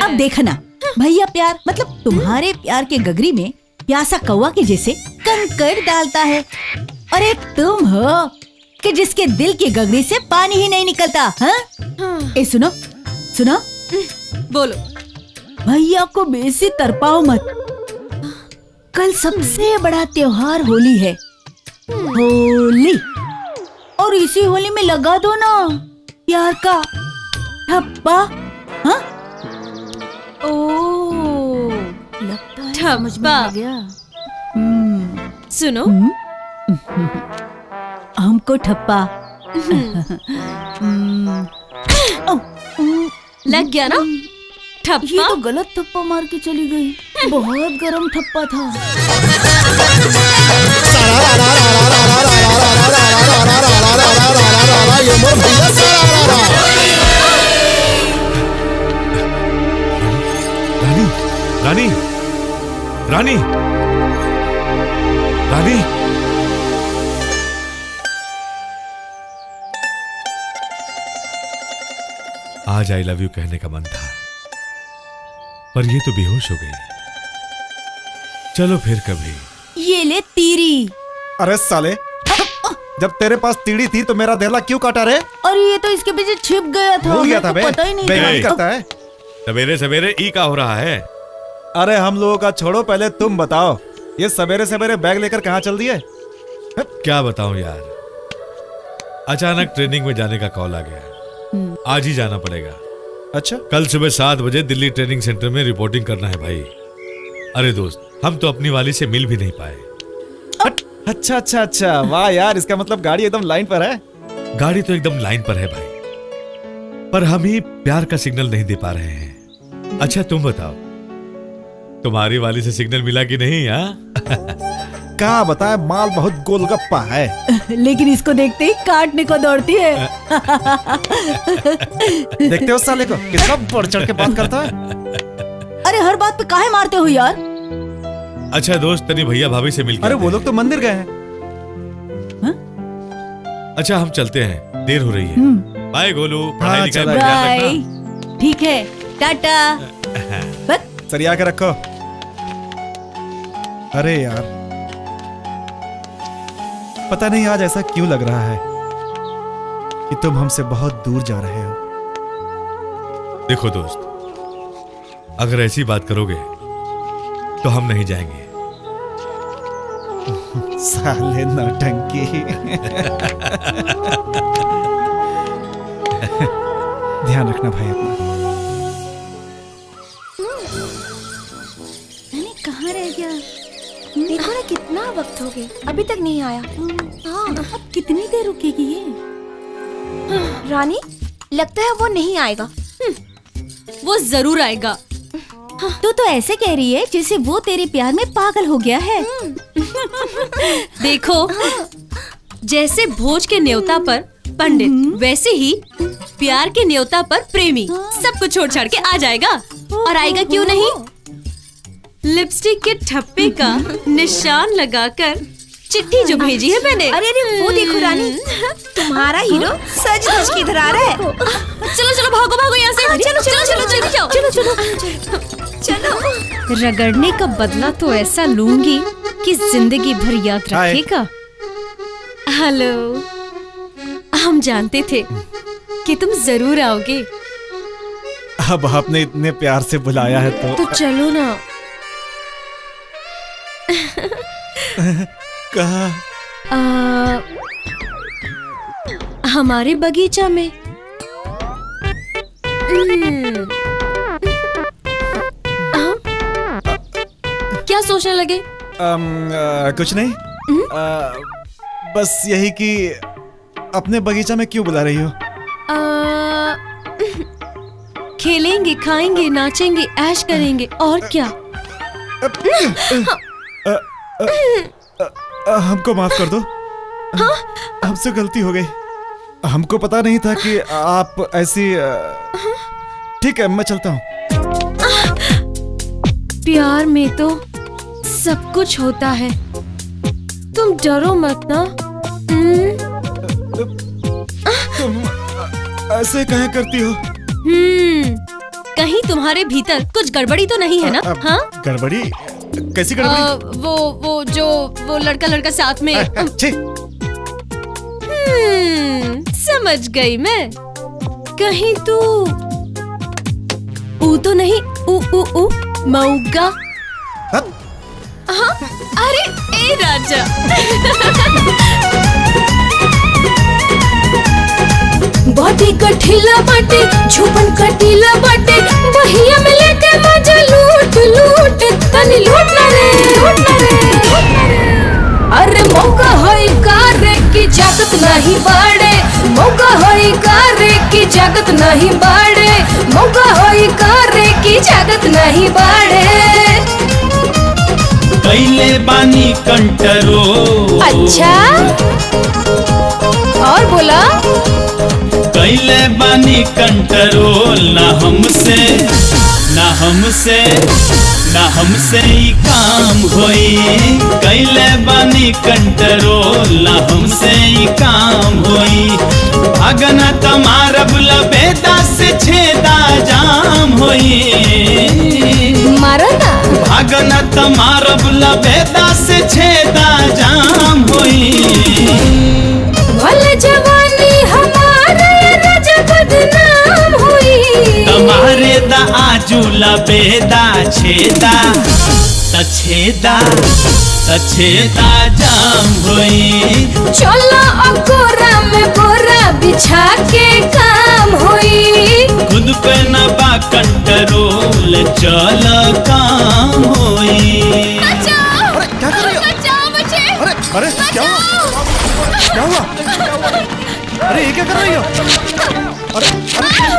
अब देखना भैया, प्यार मतलब तुम्हारे प्यार के गगरी में प्यासा कौवा के जैसे कंकड़ डालता है, और एक तुम हो कि जिसके दिल की गगरी से पानी ही नहीं निकलता। हाँ? ए सुनो सुनो, बोलो। भैया को बेसी तरपाओ मत, कल सबसे बड़ा त्योहार होली है। होली, और इसी होली में लगा दो ना प्यार का ठप्पा। हाँ? ओ, लगता है समझ में आ गया। सुनो, हमको ठप्पा लग गया ना ठप्पा? ये तो गलत थप्पा मार के चली गई, बहुत गरम ठप्पा था। रानी, रानी, रानी, आज आई लव यू कहने का मन था, पर ये तो बेहोश हो गई। चलो फिर कभी। ये ले तीरी। अरे साले, जब तेरे पास तीड़ी थी तो मेरा देहला क्यों काटा रे? और ये तो इसके पीछे छिप गया था, भूल गया था मेरे को पता ही नहीं बेईमानी था। करता है। सवेरे सवेरे ई का हो रहा है? अरे हम लोगों का छोड़ो, पहले तुम बताओ, ये सवेरे सवेरे बैग लेकर कहाँ चल दिए? क्या बताऊं यार, अचानक ट्रेनिंग में जाने का कॉल आ गया, आज ही जाना पड़ेगा। अच्छा, कल सुबह 7 बजे दिल्ली ट्रेनिंग सेंटर में रिपोर्टिंग करना है भाई। अरे दोस्त, हम तो अपनी वाली से मिल भी नहीं पाए। अच्छा अच्छा अच्छा, वाह यार, इसका मतलब गाड़ी एकदम लाइन पर है। गाड़ी तो एकदम लाइन पर है भाई, पर हम ही प्यार का सिग्नल नहीं दे पा रहे हैं। अच्छा तुम बताओ, तुम्हारी वाली से सिग्नल मिला कि नहीं? क्या बताए, माल बहुत गोलगप्पा है। लेकिन इसको देखते ही काटने को दौड़ती है। देखते हो साले को, कितना बढ़ चढ़ के बात करता है। अरे हर बात पे काहे मारते हो यार? अच्छा दोस्त, तनी भैया भाभी से मिलकर। अरे वो लोग तो मंदिर गए हैं। अच्छा हम चलते हैं, देर हो रही है। बाय गोलू, पढ़ाई लिखाई में ध्यान बाय। रखना। ठीक है, टाटा। सरिया के रखो। अरे यार, पता नहीं आज ऐसा क्यों लग रहा है कि तुम हमसे बहुत दूर जा रहे हो। देखो दोस्त, अगर ऐसी बात करोगे तो हम नहीं जाएंगे। साले नौटंकी। ध्यान रखना भाई अपना। कहाँ रह गया? देखो ना कितना वक्त हो गया, अभी तक नहीं आया। हाँ, अब कितनी देर रुकेगी ये? रानी, लगता है वो नहीं आएगा। वो जरूर आएगा। तो ऐसे कह रही है जैसे वो तेरे प्यार में पागल हो गया है। देखो, जैसे भोज के न्योता पर पंडित, वैसे ही प्यार के न्योता पर प्रेमी सब कुछ छोड़ छाड़ के आ जाएगा। और आएगा क्यों नहीं? लिपस्टिक के ठप्पे का निशान लगाकर चिट्ठी जो भेजी है मैंने। अरे अरे वो देखो रानी, तुम्हारा हीरो सज धज के इधर आ रहा है। चलो चलो, भागो भागो यहाँ से। चलो चलो चलो चलो चलो चलो चलो। रगड़ने का बदला तो ऐसा लूंगी कि जिंदगी भर याद रखेगा। हेलो, हम जानते थे कि तुम जरूर आओगे। अब आपने इतने प्यार से बुलाया है तो चलो ना। कहा? हमारे बगीचा में। सोचने लगे? कुछ नहीं। बस यही कि अपने बगीचा में क्यों बुला रही हो? खेलेंगे, खाएंगे, नाचेंगे, ऐश करेंगे और क्या। हमको माफ कर दो। हमसे गलती हो गई। हमको पता नहीं था कि आप ऐसी। ठीक है, मैं चलता हूँ। प्यार में तो सब कुछ होता है, तुम डरो मत ना। तुम ऐसे कहे करती हो? कहीं तुम्हारे भीतर कुछ गड़बड़ी तो नहीं है ना? हाँ, गड़बड़ी? कैसी गड़बड़ी? वो लड़का साथ में। समझ गई मैं। कहीं तू तो नहीं, मऊगा? हाँ, अरे ए राजा। बॉडी कठिला बाटे, छुपन कटीला बाटे, बहिया में लेके मजा लूट लूट, तनी लूट ना रे, लूट ना रे, लूट ना रे। अरे मौका होई कारे की जागत नहीं बाड़े, मौका होई कारे की जागत नहीं बाड़े, मौका होई कारे की जागत नहीं बाड़े। कैले बानी कंट्रोल। अच्छा, और बोला? कैले बानी कंट्रोल, ना हमसे ही काम होई। कैले बानी कंट्रोल, ना हमसे ही काम होई। भागना तमारब लबेदा से छेदा जाम होई। मारो ना। भागना तमारब लबेदा से छेदा जाम होई। भले जवानी हमारे राजा बदनाम हुई। तुम्हारे दा आजू लबेदा छेदा छेदा जाम होई। चलो अकोरा में बोरा बिछा के काम होई। खुद पे न बा कंट्रोल, चल काम होई। अरे क्या कर रही हो? अरे क्या हुआ? क्या हुआ? अरे ये क्या कर रही हो? अरे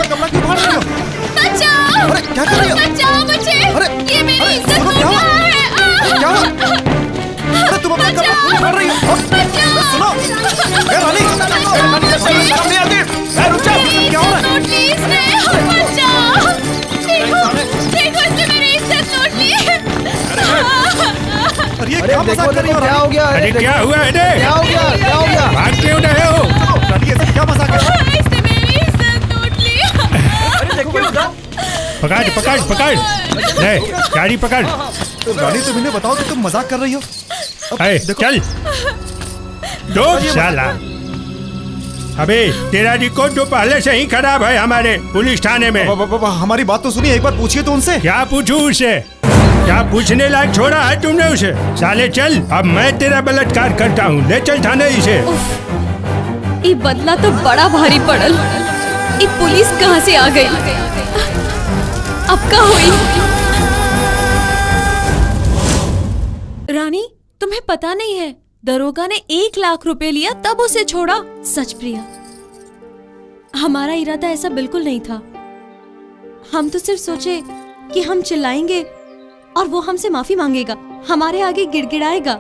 कमला क्यों फाड़ रही हो? अरे क्या कर रही हो? अरे ये मेरी इज्जत लूट रहा है। क्या हुआ? अरे तुम अपना कमला क्यों फाड़ रही हो? सुनो, ए रानी, सामने आती है। रुक जा, क्या हो रहा है? अरे ये क्या मजाक कर रही हो? क्या हो गया? अरे क्या हुआ है? क्या हो गया? क्या हो गया? भाग क्यों रहे हो? रानी ऐसे क्या मजाक है? पकड़ ले, गाड़ी पकड़। रानी तुम इन्हें बताओ कि तुम मजाक कर रही हो। चल दो साला। अबे तेरा रिकॉर्ड तो पहले से ही खराब है हमारे पुलिस थाने में। हमारी बात तो सुनिए, एक बार पूछिए तो उनसे। क्या पूछूं उसे? क्या पूछने लायक छोड़ा है तुमने उसे? साले चल, अब मैं तेरा बलात्कार करता हूँ, ले चल थाने इसे। ये बदला तो बड़ा भारी पड़ल। ये पुलिस कहाँ से आ गई? अब का हुई? रानी, तुम्हें पता नहीं है, दरोगा ने 1 लाख रुपए लिया तब उसे छोड़ा। सच प्रिया, हमारा इरादा ऐसा बिल्कुल नहीं था। हम तो सिर्फ सोचे कि हम चिल्लाएंगे और वो हमसे माफी मांगेगा, हमारे आगे गिड़गिड़ाएगा।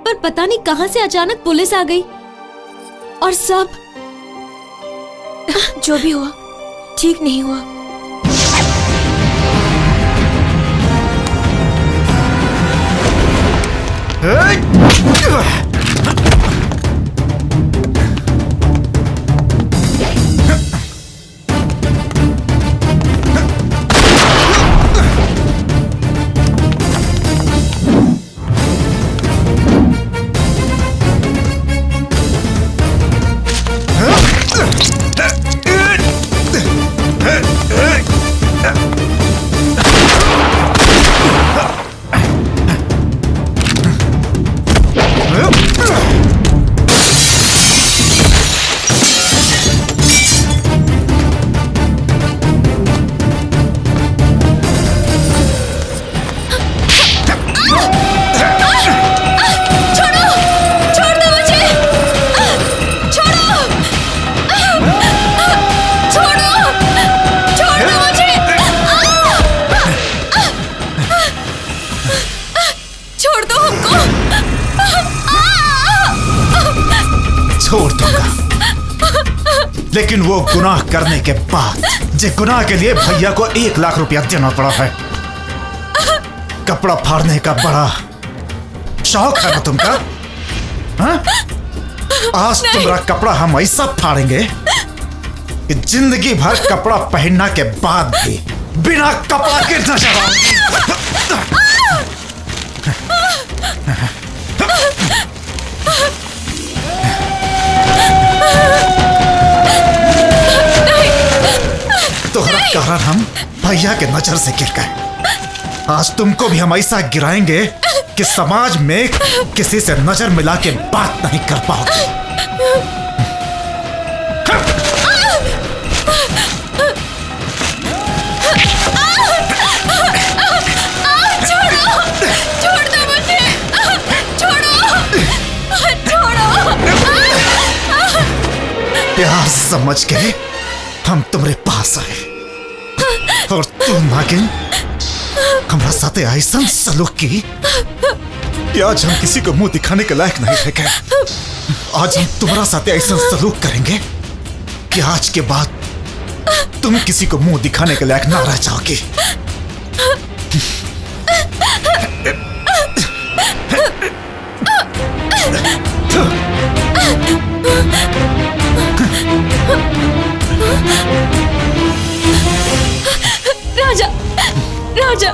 पर पता नहीं कहां से अचानक पुलिस आ गई और सब। जो भी हुआ ठीक नहीं हुआ। छोड़ दूंगा, लेकिन वो गुनाह करने के बाद जे गुनाह के लिए भैया को 1 लाख रुपया देना पड़ा है। कपड़ा फाड़ने का बड़ा शौक है ना तुमका? हाँ? आज तुम्हारा कपड़ा हम ऐसा फाड़ेंगे कि जिंदगी भर कपड़ा पहनने के बाद भी बिना कपड़ा के नजर आओगे। तोहरा कारण हम भैया के नजर से गिर गए। आज तुमको भी हम ऐसा गिराएंगे कि समाज में किसी से नजर मिला के बात नहीं कर पाओगे। छोड़ दो मुझे, छोड़ो। प्यार समझ के हम तुम्हारे पास आए और तुम नागिन हमारा साथे ऐसा सलूक की कि आज हम किसी को मुंह दिखाने के लायक नहीं रह गए। आज हम तुम्हारा साथे ऐसा सलूक करेंगे कि आज के बाद तुम किसी को मुंह दिखाने के लायक ना रह जाओगी। राजा राजा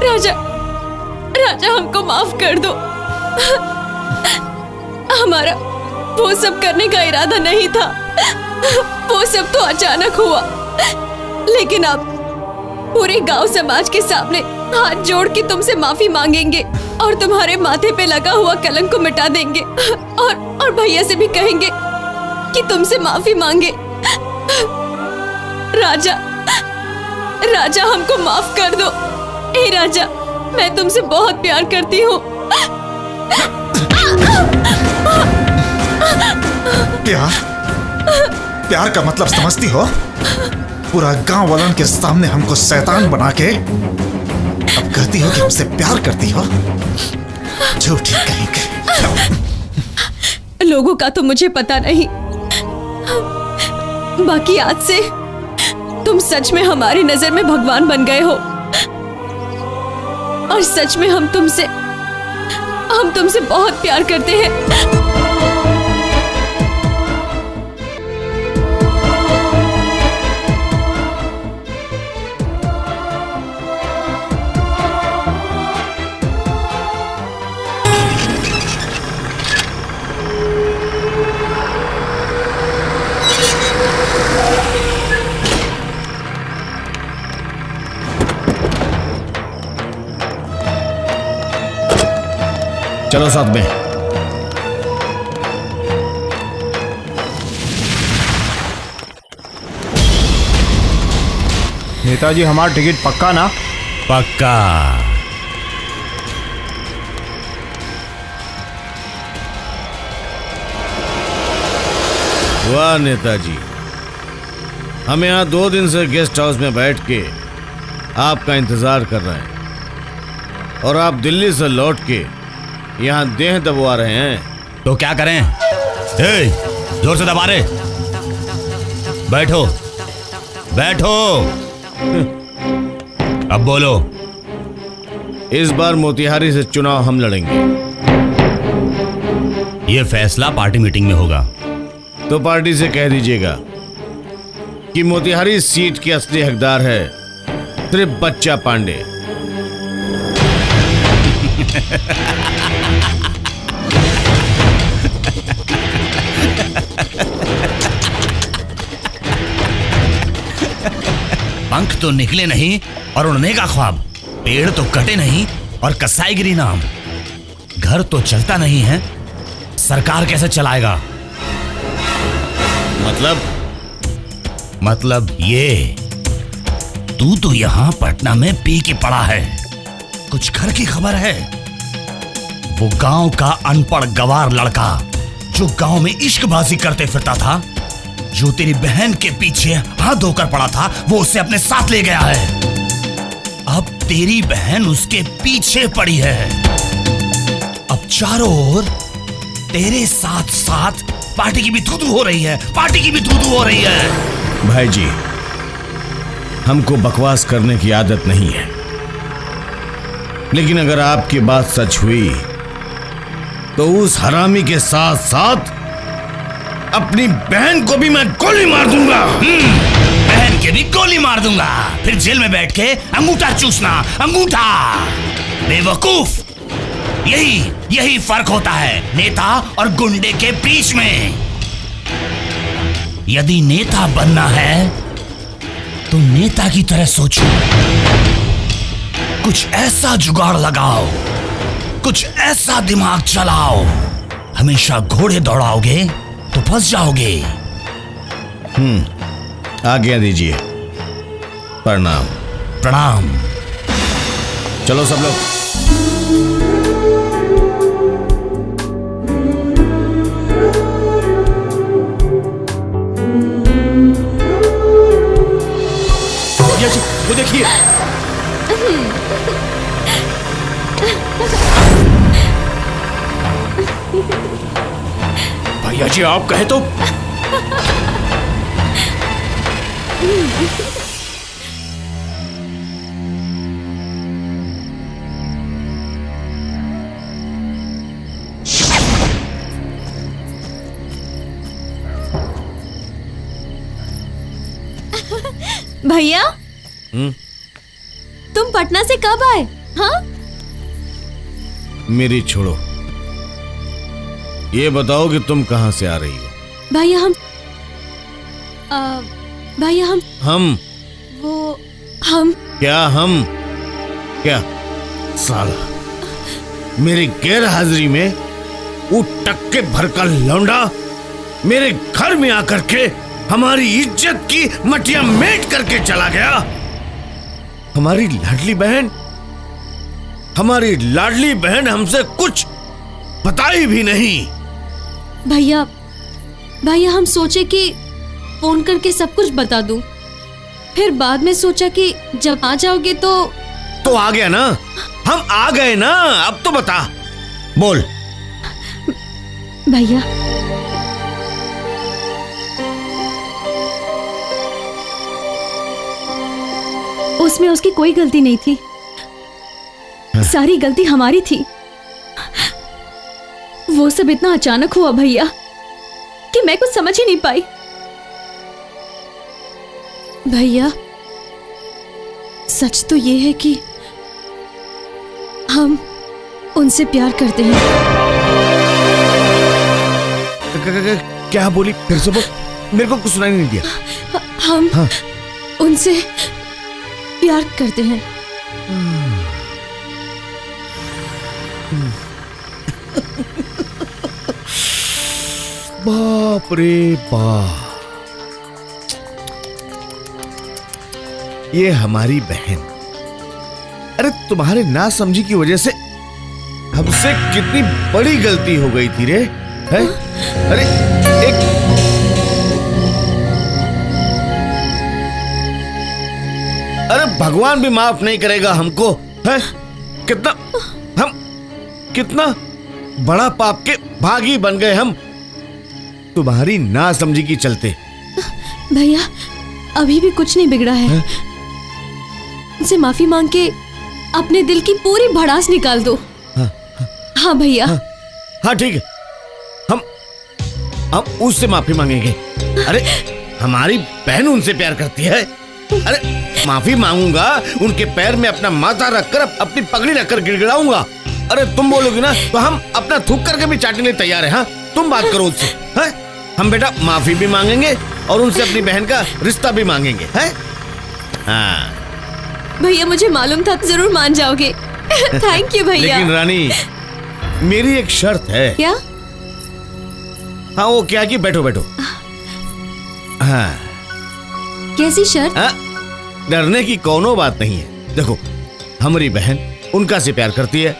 राजा राजा हमको माफ कर दो। हमारा वो सब करने का इरादा नहीं था। वो सब तो अचानक हुआ, लेकिन अब पूरे गांव समाज के सामने हाथ जोड़ के तुमसे माफी मांगेंगे और तुम्हारे माथे पे लगा हुआ कलंक को मिटा देंगे और भैया से भी कहेंगे कि तुमसे माफी मांगे। राजा राजा हमको माफ कर दो। ए राजा, मैं तुमसे बहुत प्यार करती हूँ। प्यार का मतलब समझती हो? पूरा गांव वालों के सामने हमको शैतान बना के अब कहती हो कि हमसे प्यार करती हो? झूठी कहीं के। लोगों का तो मुझे पता नहीं, बाकी आज से तुम सच में हमारी नजर में भगवान बन गए हो और सच में हम तुमसे बहुत प्यार करते हैं। चलो साथ में। नेताजी, हमारा टिकट पक्का ना? पक्का। वाह नेताजी, हम यहाँ 2 दिन से गेस्ट हाउस में बैठ के आपका इंतजार कर रहे हैं और आप दिल्ली से लौट के यहाँ देह दबवा रहे हैं। तो क्या करें? जोर से दबा रहे। बैठो बैठो। अब बोलो। इस बार मोतिहारी से चुनाव हम लड़ेंगे। ये फैसला पार्टी मीटिंग में होगा। तो पार्टी से कह दीजिएगा कि मोतिहारी सीट की असली हकदार है सिर्फ बच्चा पांडे। पंख तो निकले नहीं और उड़ने का ख्वाब, पेड़ तो कटे नहीं और कसाईगिरी नाम, घर तो चलता नहीं है, सरकार कैसे चलाएगा? मतलब ये, तू तो यहां पटना में पी के पड़ा है। कुछ घर की खबर है? वो गांव का अनपढ़ गवार लड़का जो गांव में इश्कबाजी करते फिरता था, जो तेरी बहन के पीछे हाथ धोकर पड़ा था, वो उसे अपने साथ ले गया है। अब तेरी बहन उसके पीछे पड़ी है। अब चारों ओर तेरे साथ साथ पार्टी की भी थू हो रही है, पार्टी की भी थू हो रही है। भाई जी, हमको बकवास करने की आदत नहीं है, लेकिन अगर आपकी बात सच हुई तो उस हरामी के साथ साथ अपनी बहन को भी मैं गोली मार दूंगा। बहन के भी गोली मार दूंगा, फिर जेल में बैठ के अंगूठा चूसना, अंगूठा। बेवकूफ, यही फर्क होता है नेता और गुंडे के बीच में। यदि नेता बनना है तो नेता की तरह सोचो, कुछ ऐसा जुगाड़ लगाओ, कुछ ऐसा दिमाग चलाओ। हमेशा घोड़े दौड़ाओगे तो फंस जाओगे। आज्ञा दीजिए। प्रणाम। प्रणाम। चलो सब लोग। वो देखिए, भैया जी आप कहे तो। भैया तुम पटना से कब आए? हाँ, मेरी छोड़ो, ये बताओ कि तुम कहां से आ रही हो? भैया हम क्या साला मेरी गैर हाजिरी में वो टक्के भर का लौंडा मेरे घर में आकर के हमारी इज्जत की मटिया मेट करके चला गया। हमारी लाडली बहन हमसे कुछ बताई भी नहीं। भैया हम सोचे कि फोन करके सब कुछ बता दूं, फिर बाद में सोचा कि जब आ जाओगे तो आ गया ना, हम आ गए ना, अब तो बता, बोल। भैया उसमें उसकी कोई गलती नहीं थी, सारी गलती हमारी थी। वो सब इतना अचानक हुआ भैया कि मैं कुछ समझ ही नहीं पाई। भैया सच तो ये है कि हम उनसे प्यार करते हैं। क्या बोली? फिर से बोल, मेरे को कुछ सुनाई नहीं दिया। हम उनसे प्यार करते हैं। बाप रे बाप, ये हमारी बहन, अरे तुम्हारे ना समझी की वजह से हमसे कितनी बड़ी गलती हो गई थी रे, है? अरे अरे भगवान भी माफ नहीं करेगा हमको, है? कितना बड़ा पाप के भागी बन गए हम तुम्हारी ना समझी की चलते। भैया अभी भी कुछ नहीं बिगड़ा है, उनसे माफी मांग के अपने दिल की पूरी भड़ास निकाल दो। हाँ भैया। हाँ ठीक है, हम उससे माफी मांगेंगे। अरे हमारी बहन उनसे प्यार करती है। अरे माफी मांगूंगा, उनके पैर में अपना माथा रखकर, अपनी पगड़ी रखकर गिड़गिड़ाऊंगा। अरे तुम बोलोगी ना तो हम अपना थूक करके भी चाटने तैयार है। हाँ तुम बात करो उससे, है? हम बेटा माफी भी मांगेंगे और उनसे अपनी बहन का रिश्ता भी मांगेंगे, है? हाँ भैया मुझे मालूम था जरूर मान जाओगे। थैंक यू भैया। लेकिन रानी मेरी एक शर्त है। क्या? हाँ वो क्या कि बैठो बैठो। हाँ कैसी शर्त? डरने की कोनो बात नहीं है। देखो हमारी बहन उनका से प्यार करती है,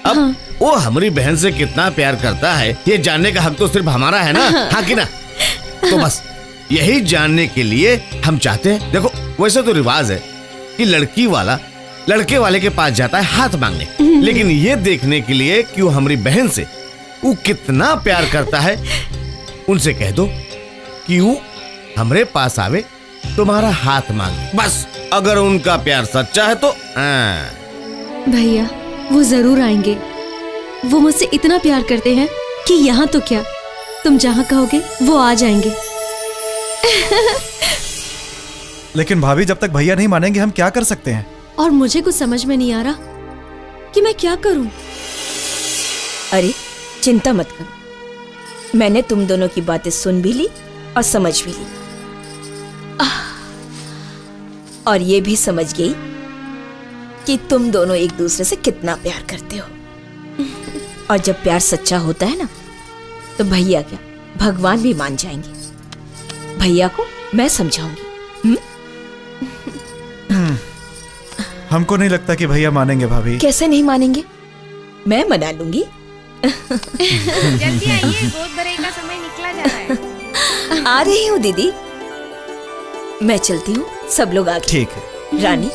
अब वो हमारी बहन से कितना प्यार करता है ये जानने का हक तो सिर्फ हमारा है ना। हाँ कि ना? तो बस यही जानने के लिए हम चाहते हैं। देखो वैसे तो रिवाज है कि लड़की वाला लड़के वाले के पास जाता है हाथ मांगने, लेकिन ये देखने के लिए कि वो हमारी बहन से वो कितना प्यार करता है उनसे कह दो कि वो हमरे पास आवे, तुम्हारा हाथ मांगे। बस अगर उनका प्यार सच्चा है तो भैया वो जरूर आएंगे। वो मुझसे इतना प्यार करते हैं कि यहाँ तो क्या, तुम जहाँ कहोगे वो आ जाएंगे। लेकिन भाभी जब तक भैया नहीं मानेंगे हम क्या कर सकते हैं? और मुझे कुछ समझ में नहीं आ रहा कि मैं क्या करूं। अरे चिंता मत करो, मैंने तुम दोनों की बातें सुन भी ली और समझ भी ली, और ये भी समझ गई कि तुम दोनों एक दूसरे से कितना प्यार करते हो। और जब प्यार सच्चा होता है ना, तो भैया क्या भगवान भी मान जाएंगे। भैया को मैं समझाऊंगी। हमको नहीं लगता कि भैया मानेंगे भाभी। कैसे नहीं मानेंगे, मैं मना लूंगी। जल्दी आइए, गोद भराई का समय निकला जा रहा है। आ रही हूँ दीदी, मैं चलती हूँ, सब लोग आ गए। ठीक है। रानी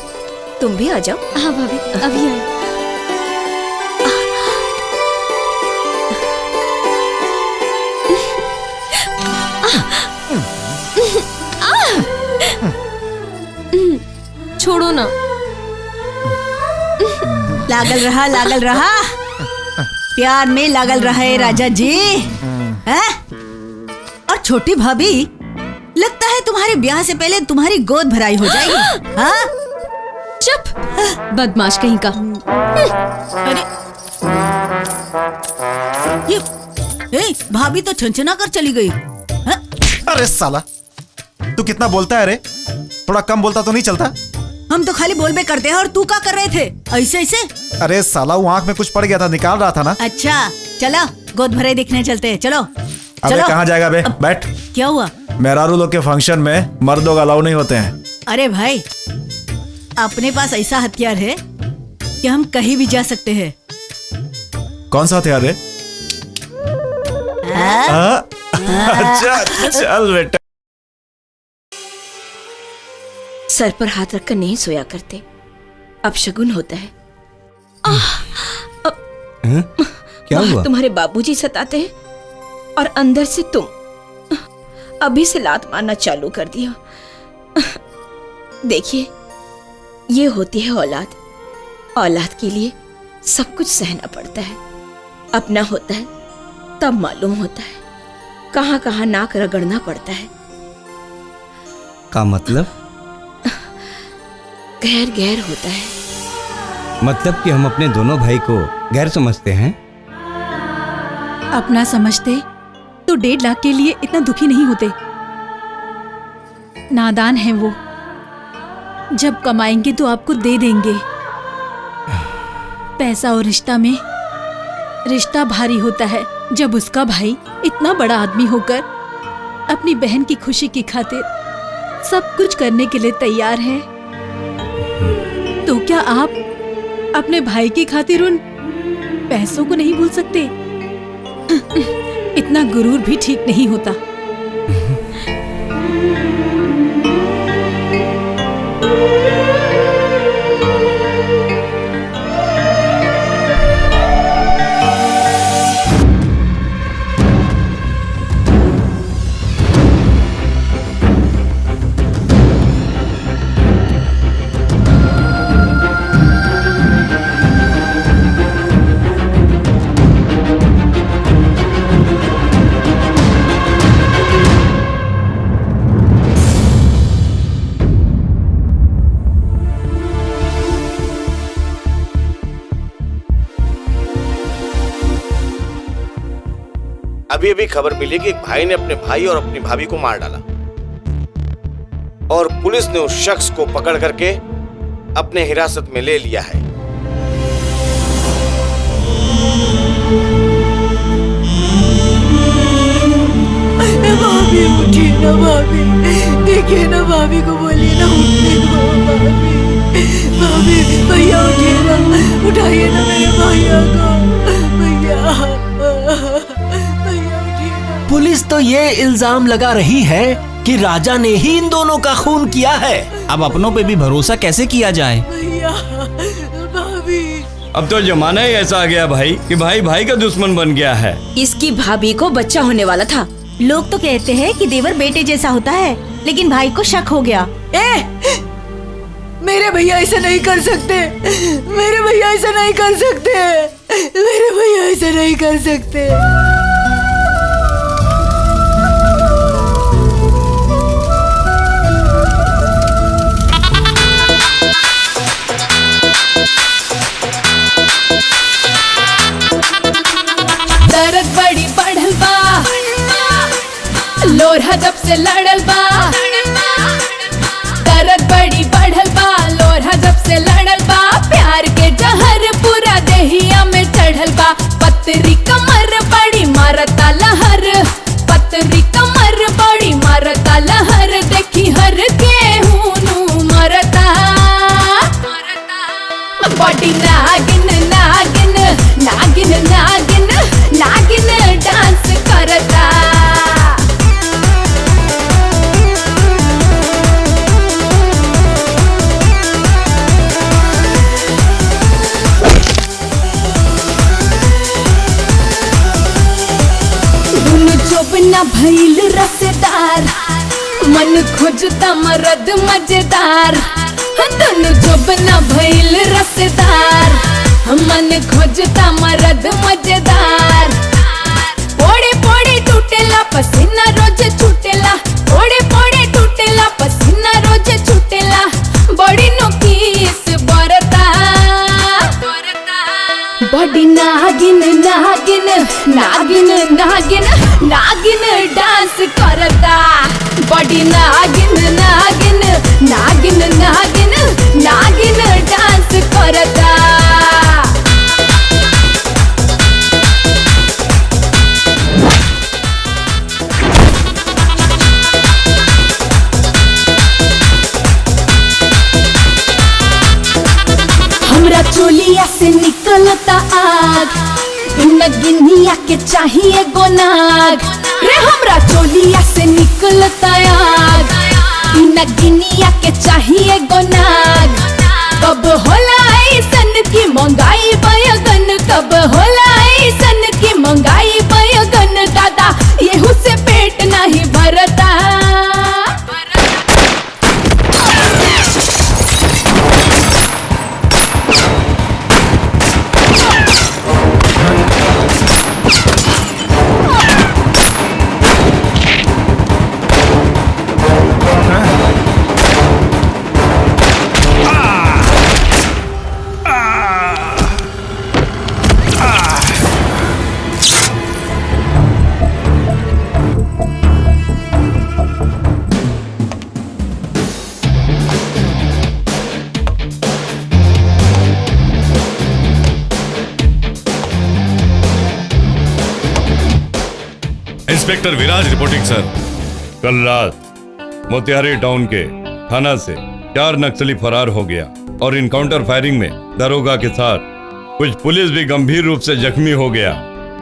तुम भी आ जाओ। हाँ भाभी अभी आए। छोड़ो ना। लागल रहा प्यार में लागल रहे राजा जी। हैं? और छोटी भाभी, लगता है तुम्हारे ब्याह से पहले तुम्हारी गोद भराई हो जाएगी। हाँ? चुप, बदमाश कहीं का। अरे ये भाभी तो छनछना कर चली गई। हाँ? अरे साला, तू कितना बोलता है रे? थोड़ा कम बोलता तो नहीं चलता? हम तो खाली बोल बे करते हैं, और तू क्या कर रहे थे ऐसे ऐसे? अरे साला, वो आंख में कुछ पड़ गया था, निकाल रहा था ना। अच्छा चलो गोद भराई देखने चलते हैं। चलो अबे चलो। कहाँ जाएगा बे? बैठ। क्या हुआ? मेहरारू लोग के फंक्शन में मर्दों का अलाउ नहीं होते हैं। अरे भाई, अपने पास ऐसा हथियार है कि हम कहीं भी जा सकते हैं। कौन सा हथियार है? अच्छा चल बेटा। सर पर हाथ रखकर नहीं सोया करते, अब शगुन होता है। क्या हुआ? तुम्हारे बाबूजी सताते हैं और अंदर से तुम अभी से लात मारना चालू कर दिया। देखिए, ये होती है औलाद। औलाद के लिए सब कुछ सहना पड़ता है। अपना होता है तब मालूम होता है, कहां कहां नाक रगड़ना पड़ता है। का मतलब? गैर गैर होता है। मतलब कि हम अपने दोनों भाई को गैर समझते हैं। अपना समझते तो 1.5 लाख के लिए इतना दुखी नहीं होते। नादान है वो, जब कमाएंगे तो आपको दे देंगे। पैसा और रिश्ता में रिश्ता भारी होता है जब उसका भाई इतना बड़ा आदमी होकर अपनी बहन की खुशी की खातिर सब कुछ करने के लिए तैयार है। तो क्या आप अपने भाई की खातिर उन पैसों को नहीं भूल सकते? इतना गुरूर भी ठीक नहीं होता। अभी अभी खबर मिली कि एक भाई ने अपने भाई और अपनी भाभी को मार डाला, और पुलिस ने उस शख्स को पकड़ करके अपने हिरासत में ले लिया है। भाभी उठिए ना, भाभी देखिए ना, भाभी को बोलिए ना उठने दो। भाभी भैया उठिए ना, उठाइए ना मेरे भैया को। भैया पुलिस तो ये इल्जाम लगा रही है कि राजा ने ही इन दोनों का खून किया है। अब अपनों पे भी भरोसा कैसे किया जाए? भैया भाभी, अब तो जमाना ही ऐसा आ गया भाई कि भाई भाई का दुश्मन बन गया है। इसकी भाभी को बच्चा होने वाला था लोग तो कहते हैं कि देवर बेटे जैसा होता है, लेकिन भाई को शक हो गया। मेरे भैया ऐसा नहीं कर सकते, मेरे भैया ऐसा नहीं कर सकते, मेरे भैया ऐसा नहीं कर सकते। दर्द बड़ी बढ़ल बा, लोरहा जब से लड़ल बा। दर्द बड़ी बढ़ल बा, लोरहा जब से लड़ल बा। प्यार के जहर पूरा देहिया में चढ़ल बा। पतरी कमर बड़ी मारता लहर, पतरी कमर बड़ी मारता लहर। देखी हर के हूनू मरता। बॉडी नागिन नागिन नागिन नागिन नागिन डांस करता। दुनु जोबना भइल रसेदार, मन खोजता मरद मजेदार। दुनु जोबना भइल रसेदार, मन खोजता मरद मजेदार। पोड़े पोड़े टूटेला पसीना रोज छूटेला, पोड़े पोड़े टूटेला पसीना रोज छूटेला। बड़ी नोकीस बरता। बड़ी नागिन नागिन नागिन नागिन नागिन डांस करता। बड़ी नागिन नागिन नागिन नागिन नागिन डांस करता। हमरा चोलिया से निकलता आग, नगिनिया के चाहिए गोनाग। रे हमरा चोलिया से निकलता आग, नगिनिया के चाहिए गोनाग। कब होला ऐसन की महंगाई बयगन, कब होला ऐसन की महंगाई बयगन। दादा येहू से पेट नहीं भरता। इंस्पेक्टर विराज रिपोर्टिंग सर। कल रात मोतिहारी टाउन के थाना से 4 नक्सली फरार हो गया और इनकाउंटर फायरिंग में दरोगा के साथ कुछ पुलिस भी गंभीर रूप से जख्मी हो गया।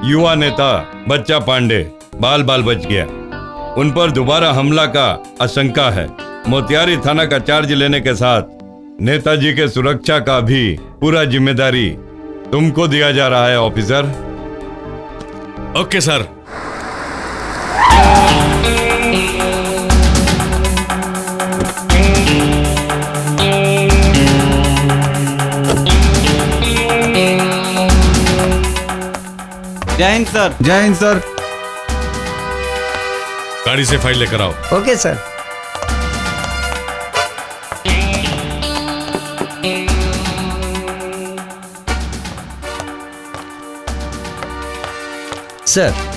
युवा नेता बच्चा पांडे बाल बाल बच गया। उन पर दोबारा हमला का आशंका है। मोतिहारी थाना का चार्ज लेने के साथ नेताजी के सुरक्षा का भी पूरा जिम्मेदारी तुमको दिया जा रहा है ऑफिसर। Okay sir. जय हिंद सर। जय हिंद सर। गाड़ी से फाइल लेकर आओ। Okay sir. सर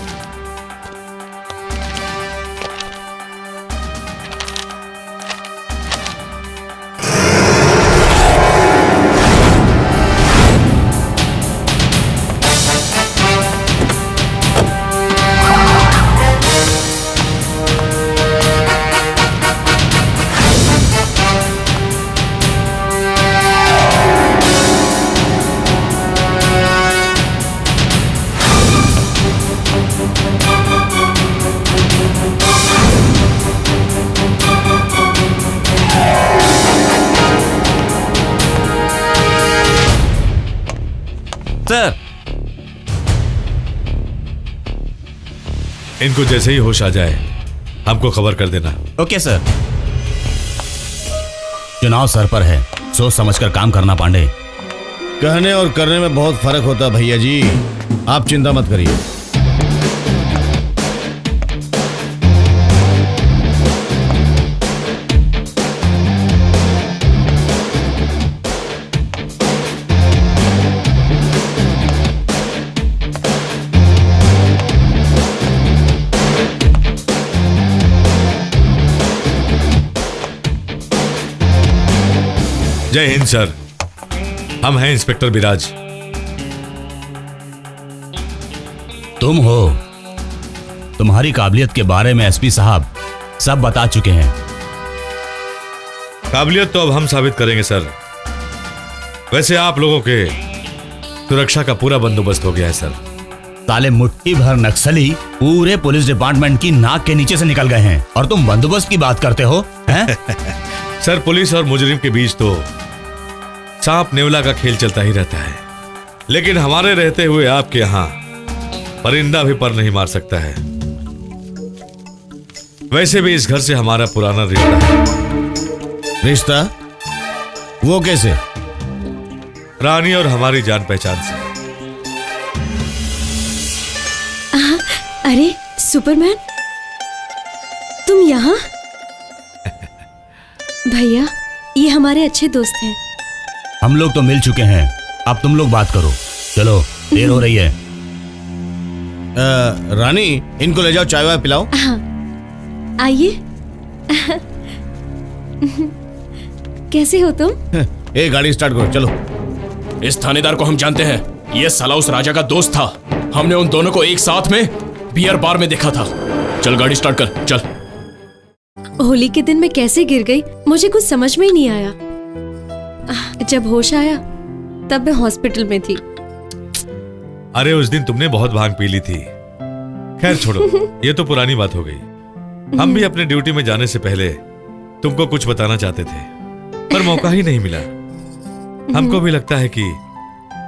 इनको जैसे ही होश आ जाए हमको खबर कर देना। Okay sir. चुनाव सर पर है, सोच समझकर काम करना पांडे। कहने और करने में बहुत फर्क होता भैया जी, आप चिंता मत करिए। जय हिंद सर, हम हैं इंस्पेक्टर विराज। तुम हो? तुम्हारी काबिलियत के बारे में एसपी साहब सब बता चुके हैं। काबिलियत तो अब हम साबित करेंगे सर। वैसे आप लोगों के सुरक्षा का पूरा बंदोबस्त हो गया है सर। साले मुट्ठी भर नक्सली पूरे पुलिस डिपार्टमेंट की नाक के नीचे से निकल गए हैं और तुम बंदोबस्त की बात करते हो हैं? सर पुलिस और मुजरिम के बीच तो सांप नेवला का खेल चलता ही रहता है, लेकिन हमारे रहते हुए आपके यहां परिंदा भी पर नहीं मार सकता है। वैसे भी इस घर से हमारा पुराना रिश्ता है। रिश्ता? वो कैसे? रानी और हमारी जान पहचान से। अरे सुपरमैन, तुम यहाँ? भैया, ये हमारे अच्छे दोस्त हैं। हम लोग तो मिल चुके हैं, अब तुम लोग बात करो। चलो, देर हो रही है। रानी, इनको ले जाओ, चाय वाय पिलाओ। हाँ, आइए। कैसे हो तुम? ए, गाड़ी स्टार्ट करो, चलो। इस थानेदार को हम जानते हैं, ये साला उस राजा का दोस्त था। हमने उन दोनों को एक साथ में बियर बार में देखा था। चल गाड़ी स्टार्ट कर, चल। होली के दिन मैं कैसे गिर गई, मुझे कुछ समझ में ही नहीं आया। जब होश आया तब मैं हॉस्पिटल में थी। अरे उस दिन तुमने बहुत भांग पी ली थी। खैर छोड़ो, ये तो पुरानी बात हो गई। हम भी अपने ड्यूटी में जाने से पहले तुमको कुछ बताना चाहते थे, पर मौका ही नहीं मिला। हमको भी लगता है कि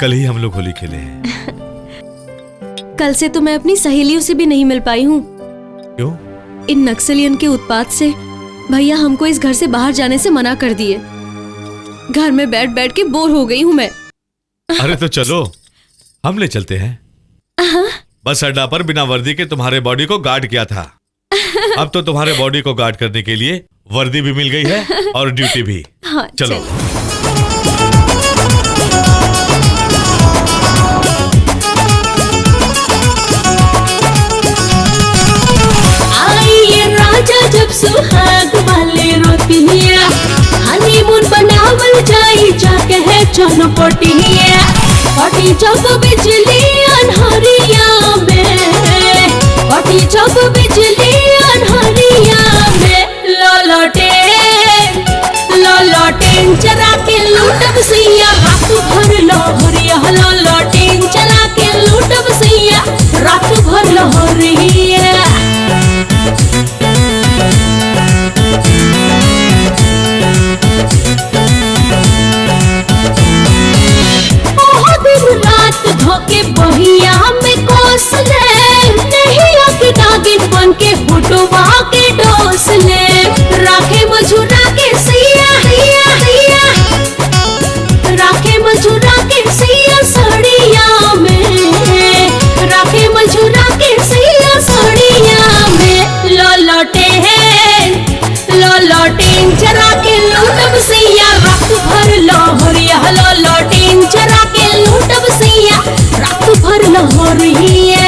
कल ही हम लोग होली खेले हैं। कल से तो मैं अपनी सहेलियों से भी नहीं मिल पाई हूँ। क्यों? इन नक्सलियन के उत्पात से भैया हमको इस घर से बाहर जाने से मना कर दिए। घर में बैठ बैठ के बोर हो गई हूँ मैं। अरे तो चलो, हम ले चलते हैं। बस अड्डा पर बिना वर्दी के तुम्हारे बॉडी को गार्ड किया था। अब तो तुम्हारे बॉडी को गार्ड करने के लिए वर्दी भी मिल गई है और ड्यूटी भी। हाँ, चलो। राजा जब सुहाग वाले रोती है, हनीमून बनावल जाई जाके है चौनपटी है। पटी जब बिजली अनहरिया में, पटी जब बिजली अनहरिया में, लॉलटेन चला के लूटब सैया, रात भर लहरिया। लॉलटेन चला के लूटब सैया, रात भर लहरिया। रात धोके बहिया में कोस ले, नहीं आके दागिन बन के हुटवा के डोस ले। राखे मझुरा के सैया, राखे मझुरा के सैया सड़िया में, राखे मझुरा के सैया सड़िया में। लॉलटेन चला के लूटब सैया, रात भर लहरिया। लॉलटेन चला के लूटब सैया, रात भर लहरिया।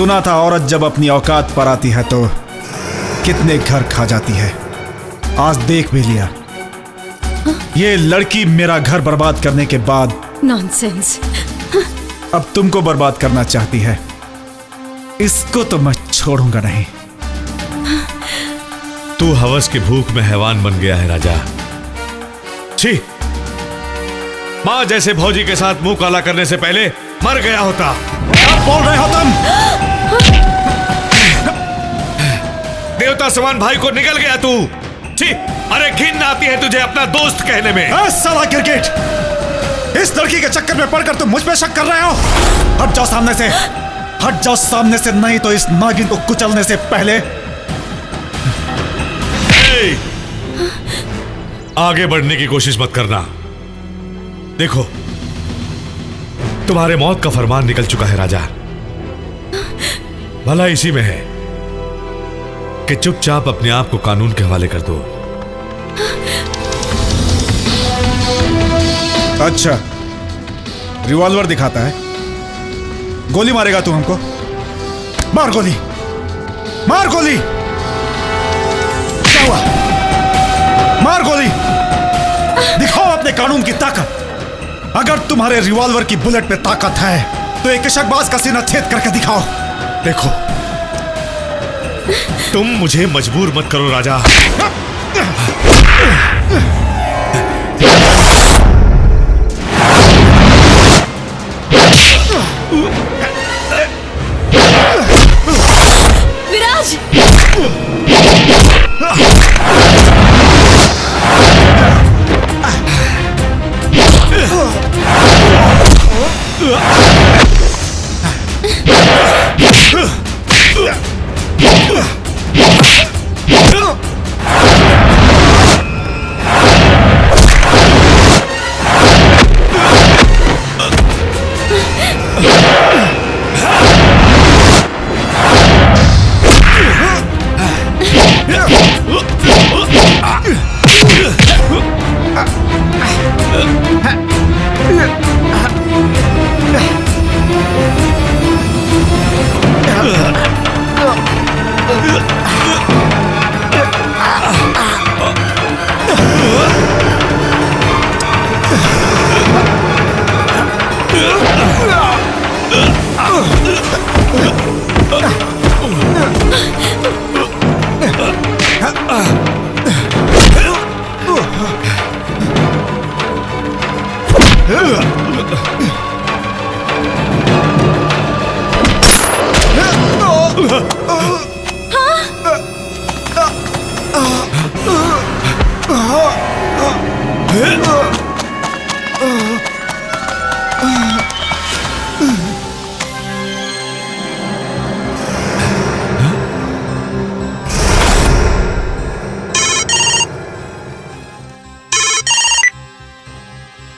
सुना था औरत जब अपनी औकात पर आती है तो कितने घर खा जाती है। आज देख भी लिया। ये लड़की मेरा घर बर्बाद करने के बाद नॉनसेंस। अब तुमको बर्बाद करना चाहती है। इसको तो मैं छोड़ूंगा नहीं। तू हवस की भूख में हैवान बन गया है राजा। छी, मां जैसे भौजी के साथ मुंह काला करने से पहले मर गया होता। क्या बोल रहे हो तुम? देवता समान भाई को निकल गया तू। छी, अरे घिन आती है तुझे अपना दोस्त कहने में। साला क्रिकेट, इस लड़की के चक्कर में पड़कर तुम मुझ पे शक कर रहे हो? हट जाओ सामने से, हट जाओ सामने से, नहीं तो इस नागिन को कुचलने से पहले। आगे बढ़ने की कोशिश मत करना। देखो, तुम्हारे मौत का फरमान निकल चुका है राजा। भला इसी में है कि चुपचाप अपने आप को कानून के हवाले कर दो। अच्छा, रिवॉल्वर दिखाता है, गोली मारेगा तू हमको? मार गोली, मार गोली। क्या हुआ? मार गोली, दिखाओ अपने कानून की ताकत। अगर तुम्हारे रिवॉल्वर की बुलेट में ताकत है तो एक शकबाज का सीना छेद करके दिखाओ। देखो, तुम मुझे मजबूर मत करो राजा। विराज!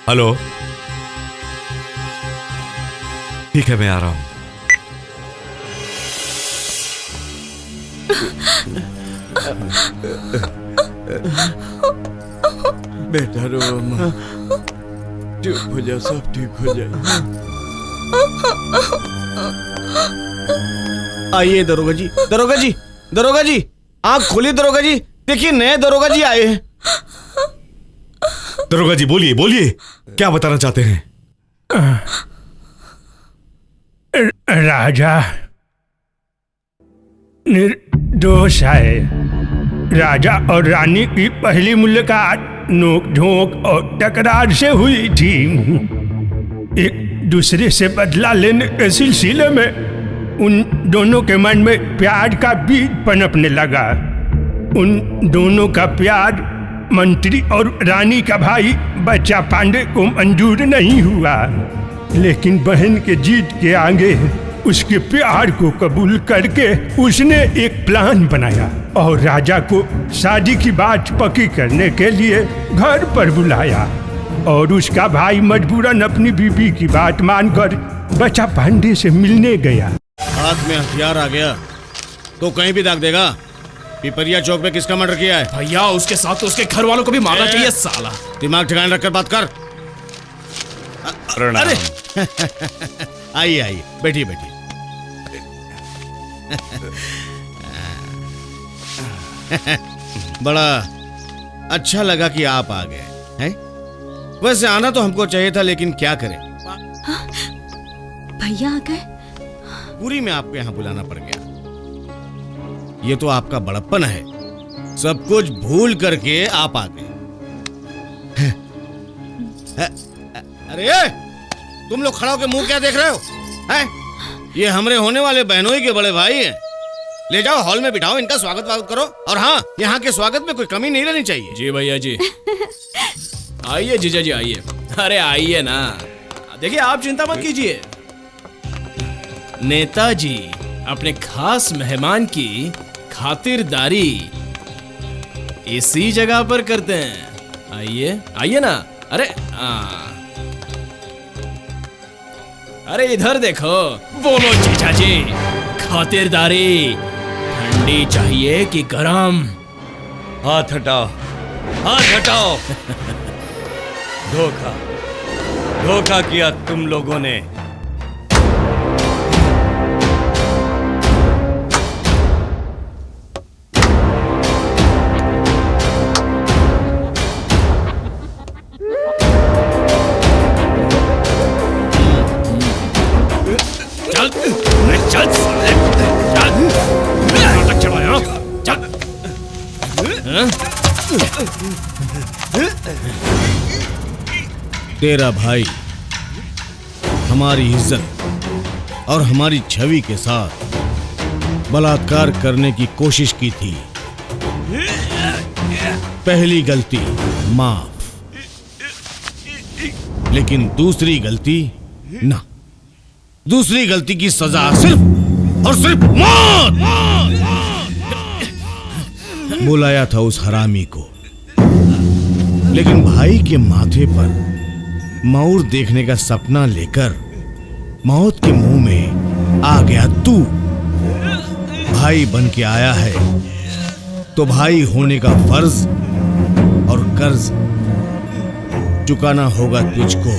हेलो, ठीक है मैं आ रहा हूं। बेटा रो अम्मा, चुप हो जा, सब ठीक हो जाए। आइए दरोगा जी, दरोगा जी, दरोगा जी, आंख खोलिए दरोगा जी, देखिए नए दरोगा जी आए हैं। दरोगा जी बोलिए बोलिए, क्या बताना चाहते हैं? राजा निर्दोष है। राजा और रानी की पहली मुलाकात नोक-झोंक और तकरार से हुई थी। एक दूसरे से बदला लेने के सिलसिले में उन दोनों के मन में प्यार का बीज पनपने लगा। उन दोनों का प्यार मंत्री और रानी का भाई बच्चा पांडे को मंजूर नहीं हुआ, लेकिन बहन के जीत के आगे उसके प्यार को कबूल करके उसने एक प्लान बनाया और राजा को शादी की बात पक्की करने के लिए घर पर बुलाया और उसका भाई मजबूरन अपनी बीबी की बात मानकर बच्चा पांडे से मिलने गया। हाथ में हथियार आ गया तो कहीं भी दाग देगा। पिपरिया चौक में किसका मर्डर किया है? भैया उसके साथ तो उसके घर वालों को भी मारना चाहिए साला। दिमाग ठिकाने रखकर बात कर। अरे आइए आइए, बैठिए बैठिए। बड़ा अच्छा लगा कि आप आ गए हैं। वैसे आना तो हमको चाहिए था, लेकिन क्या करें, भैया आ गए। पूरी में आपको यहाँ बुलाना पड़ गया। ये तो आपका बड़प्पन है, सब कुछ भूल करके आप आ गए। अरे तुम लोग खड़ा होकर मुंह क्या देख रहे हो? हैं? ये हमरे होने वाले बहनोई के बड़े भाई हैं। ले जाओ हॉल में बिठाओ, इनका स्वागत करो। और हाँ, यहाँ के स्वागत में कोई कमी नहीं रहनी चाहिए। जी भैया जी। आइए जीजा जी आइए। अरे आइए ना, देखिए आप चिंता मत कीजिए, नेताजी अपने खास मेहमान की खातिरदारी इसी जगह पर करते हैं। आइए आइए ना। अरे इधर देखो। बोलो जीजा जी, खातिरदारी ठंडी चाहिए कि गरम? हाथ हटाओ, हाथ हटाओ। धोखा किया तुम लोगों ने। तेरा भाई हमारी इज्जत और हमारी छवि के साथ बलात्कार करने की कोशिश की थी। पहली गलती माफ, लेकिन दूसरी गलती ना। दूसरी गलती की सजा सिर्फ और सिर्फ मौत। बुलाया था उस हरामी को, लेकिन भाई के माथे पर मौर देखने का सपना लेकर मौत के मुंह में आ गया तू। भाई बन के आया है तो भाई होने का फर्ज और कर्ज चुकाना होगा तुझको।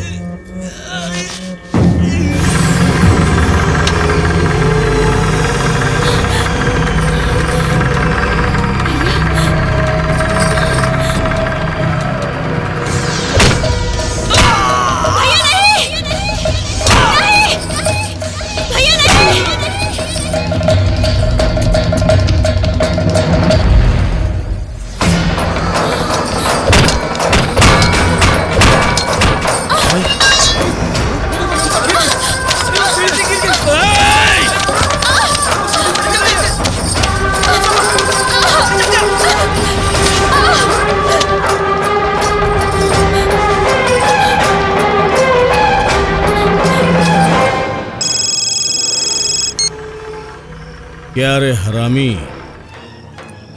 क्या रे हरामी,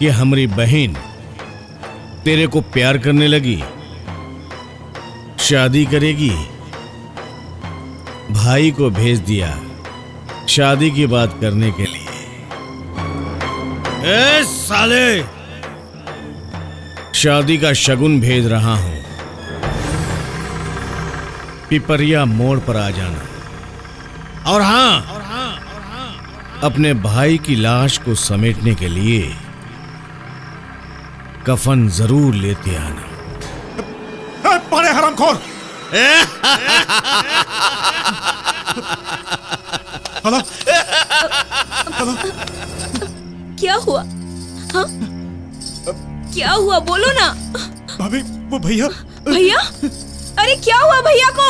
ये हमारी बहन तेरे को प्यार करने लगी, शादी करेगी? भाई को भेज दिया शादी की बात करने के लिए। ए साले, शादी का शगुन भेज रहा हूं, पिपरिया मोड़ पर आ जाना। और हां, अपने भाई की लाश को समेटने के लिए कफन जरूर लेते आना। बड़े हरामखोर! हेलो? हेलो? क्या हुआ? हाँ? क्या हुआ, बोलो ना। भाभी, वो भैया। भैया? अरे क्या हुआ भैया को?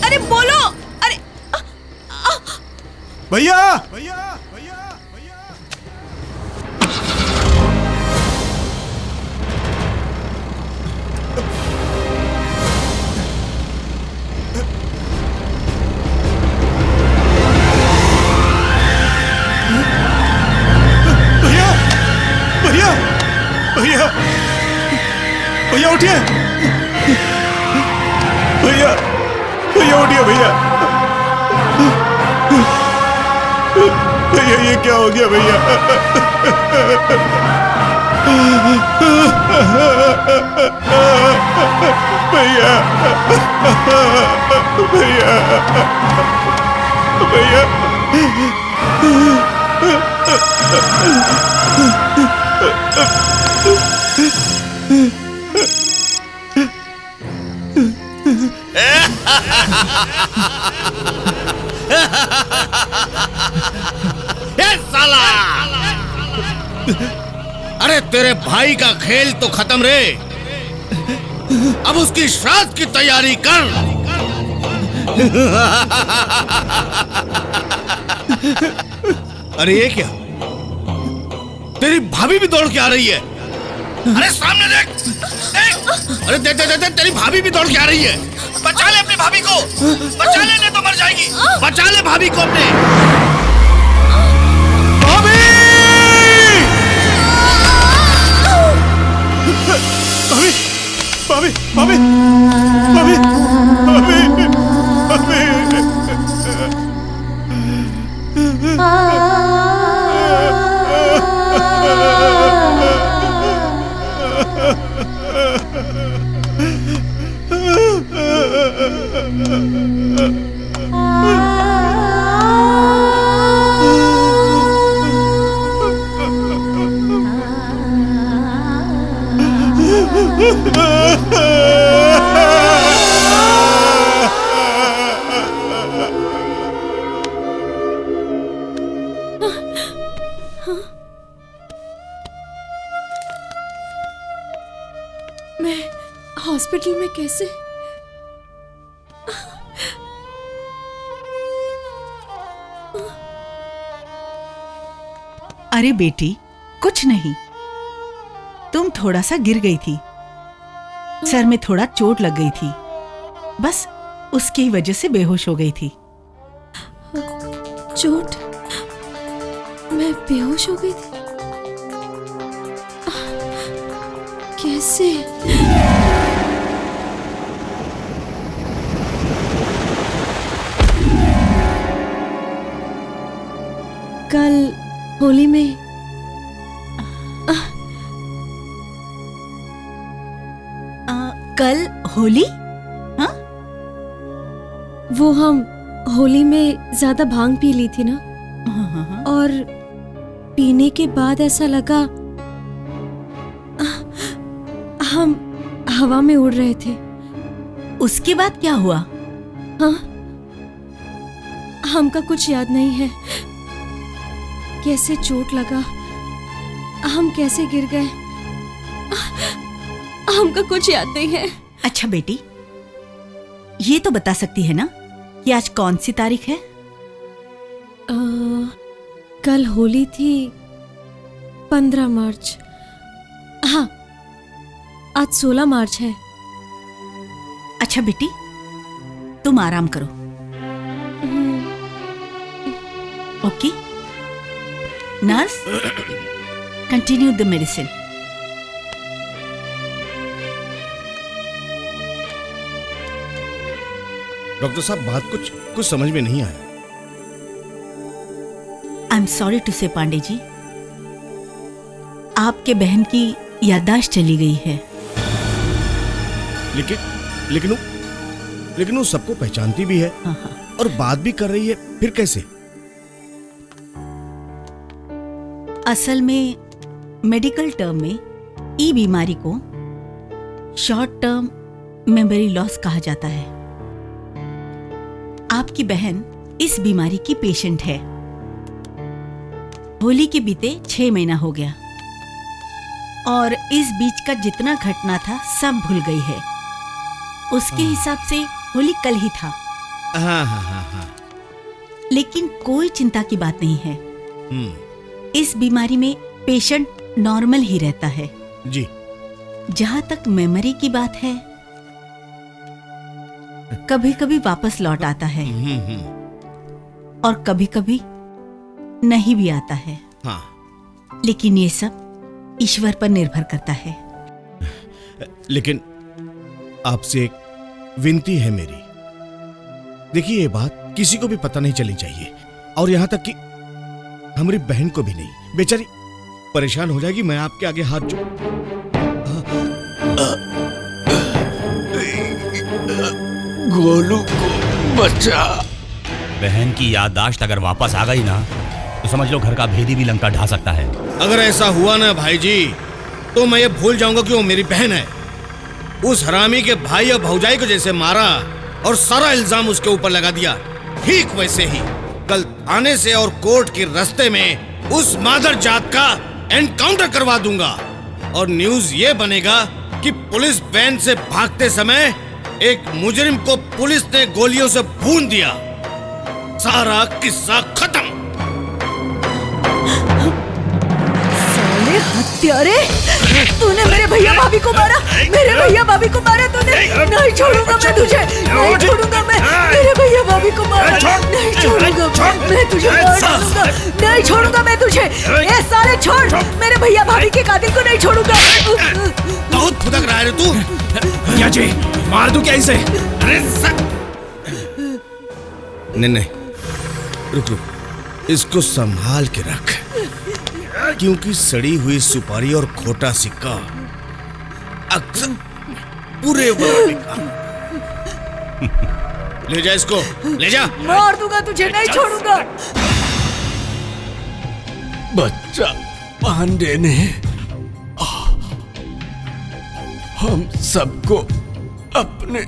अरे बोलो। अरे भैया! भैया! भैया! भैया! भैया उठिए! भैया! भैया उठिए भैया! भैया ये क्या हो गया भैया? भैया! भैया! भैया! साला! अरे तेरे भाई का खेल तो खत्म रे, अब उसकी श्राद्ध की तैयारी कर। अरे ये क्या, तेरी भाभी भी दौड़ के आ रही है। अरे सामने देख, देख। अरे देख देख देख, तेरी भाभी भी दौड़ के आ रही है। बचा ले अपनी भाभी को, बचा ले, नहीं तो मर जाएगी। बचा ले भाभी को अपने। भाभी! भाभी! भाभी! भाभी! भाभी! भाभी! मैं हॉस्पिटल में कैसे? अरे बेटी, कुछ नहीं, तुम थोड़ा सा गिर गई थी, सर में थोड़ा चोट लग गई थी, बस उसकी वजह से बेहोश हो गई थी। चोट? मैं बेहोश हो गई थी? कैसे? कल होली में कल होली? हाँ? वो हम होली में ज्यादा भांग पी ली थी ना, और पीने के बाद ऐसा लगा हम हवा में उड़ रहे थे। उसके बाद क्या हुआ? हाँ, हमका कुछ याद नहीं है, कैसे चोट लगा, हम कैसे गिर गए, हमका कुछ याद नहीं है। अच्छा बेटी, ये तो बता सकती है ना कि आज कौन सी तारीख है? कल होली थी, 15 मार्च। हाँ, आज 16 मार्च है। अच्छा बेटी, तुम आराम करो। Okay nurse, continue the medicine. Doctor साहब, बात कुछ समझ में नहीं आया। आई एम सॉरी टू से पांडे जी, आपके बहन की याददाश्त चली गई है। लेकिन वो सबको पहचानती भी है और बात भी कर रही है, फिर कैसे? असल में मेडिकल टर्म में ई बीमारी को शॉर्ट टर्म मेमोरी लॉस कहा जाता है। आपकी बहन इस बीमारी की पेशेंट है। होली के बीते 6 महीना हो गया और इस बीच का जितना घटना था सब भूल गई है। उसके हिसाब से होली कल ही था। हाँ। लेकिन कोई चिंता की बात नहीं है। इस बीमारी में पेशेंट नॉर्मल ही रहता है जी। जहां तक मेमोरी की बात है, कभी कभी वापस लौट आता है और कभी कभी नहीं भी आता है। हाँ। लेकिन ये सब ईश्वर पर निर्भर करता है। लेकिन आपसे एक विनती है मेरी, देखिए ये बात किसी को भी पता नहीं चलनी चाहिए, और यहां तक कि हमारी बहन को भी नहीं। बेचारी परेशान हो जाएगी। मैं आपके आगे हाथ जोड़। गोलू को बचा। बहन की याददाश्त अगर वापस आ गई ना तो समझ लो घर का भेदी भी लंका ढा सकता है। अगर ऐसा हुआ ना भाई जी, तो मैं ये भूल जाऊंगा कि वो मेरी बहन है। उस हरामी के भाई और भौजाई को जैसे मारा और सारा इल्जाम उसके ऊपर लगा दिया, ठीक वैसे ही कल थाने से और कोर्ट के रास्ते में उस मादर जात का एनकाउंटर करवा दूंगा। और न्यूज ये बनेगा कि पुलिस वैन से भागते समय एक मुजरिम को पुलिस ने गोलियों से भून दिया। सारा किस्सा खत्म। साले हत्यारे, तूने मेरे भैया भाभी को मारा, मेरे भैया भाभी को मारा तूने। नहीं छोड़ूंगा मैं तुझे, नहीं छोड़ूंगा मैं। मेरे भैया भाभी को मारा, नहीं छोड़ूंगा मैं तुझे, नहीं छोड़ूंगा मैं तुझे। ये साले छोड़, मेरे भैया भाभी के कातिल को नहीं छोड़ूंगा। बहुत फुदक रहा है तू। भैया जी मार दूं क्या इसे? अरे नहीं, रुक, इसको संभाल के रख, क्योंकि सड़ी हुई सुपारी और खोटा सिक्का अक्सर पूरे ले जा इसको, ले जा। मार दूंगा तुझे, नहीं छोड़ूंगा। बच्चा पांडे ने हम सबको अपने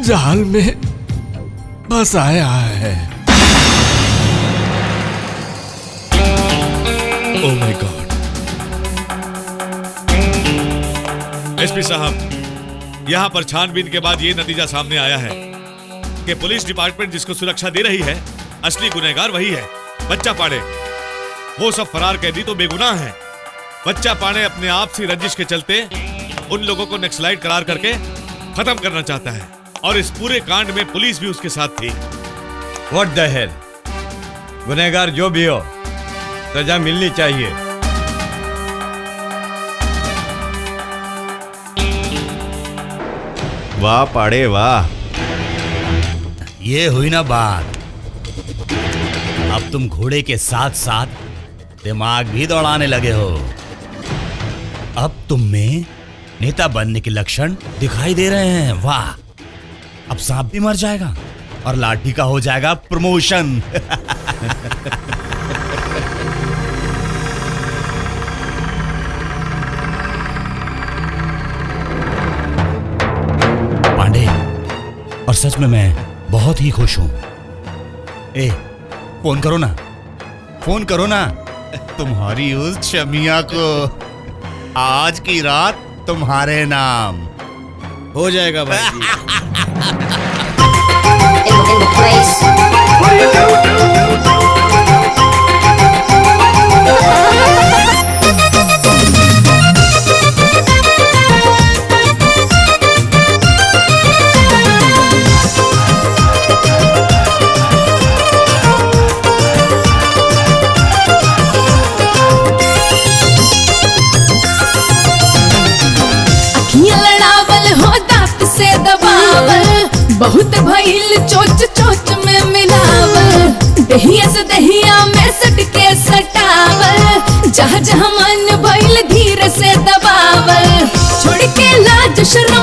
जाल में फंसाया है। Oh my God. एसपी साहब, यहां पर छानबीन के बाद यह नतीजा सामने आया है कि पुलिस डिपार्टमेंट जिसको सुरक्षा दे रही है, असली गुनहगार वही है, बच्चा पांडे। वो सब फरार कैदी तो बेगुनाह हैं। बच्चा पांडे अपने आपसी रंजिश के चलते उन लोगों को नक्सलाइट करार करके खत्म करना चाहता है, और इस पूरे कांड में पुलिस भी उसके साथ थी। What the hell. गुनहगार जो भी हो, सजा मिलनी चाहिए। वाह पाड़े वाह। ये हुई ना बात। अब तुम घोड़े के साथ साथ दिमाग भी दौड़ाने लगे हो। अब तुम में नेता बनने के लक्षण दिखाई दे रहे हैं। वाह, अब सांप भी मर जाएगा और लाठी का हो जाएगा प्रमोशन। पांडे, और सच में मैं बहुत ही खुश हूं। ए, फोन करो ना, फोन करो ना तुम्हारी उस शमिया को। आज की रात तुम्हारे नाम हो जाएगा भाई जी। बहुत भइल चोच चोच में मिलावल, दहिया से दहिया में सटके सटावल, जहाँ जहाँ मन भइल धीरे से दबावल। छोड़ के लाज शर्म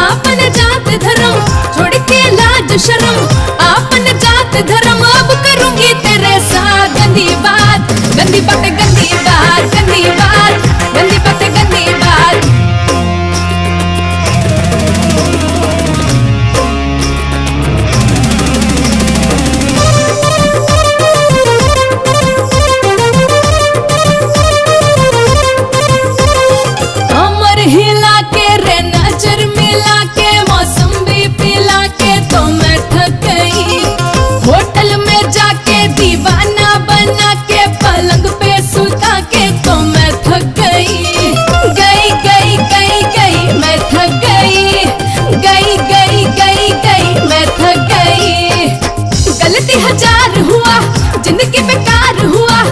आपन जात धर्म, छोड़ के लाज शर्म आपन जात धर्म। अब करूंगी तेरे साथ गंदी बात, गंदी बात, गंदी बात, गंदी बात, गंदी बात, गंदी बात। हिला के रे नजर मिला के, मौसम भी पिला के तो मैं थक गई। होटल में जाके दीवाना बना के, पलंग पे सुता के तो मैं थक गई। गई गई गई गई मैं थक गई, गई गई गई गई मैं थक गई। गलती हजार हुआ, जिंदगी बेकार हुआ,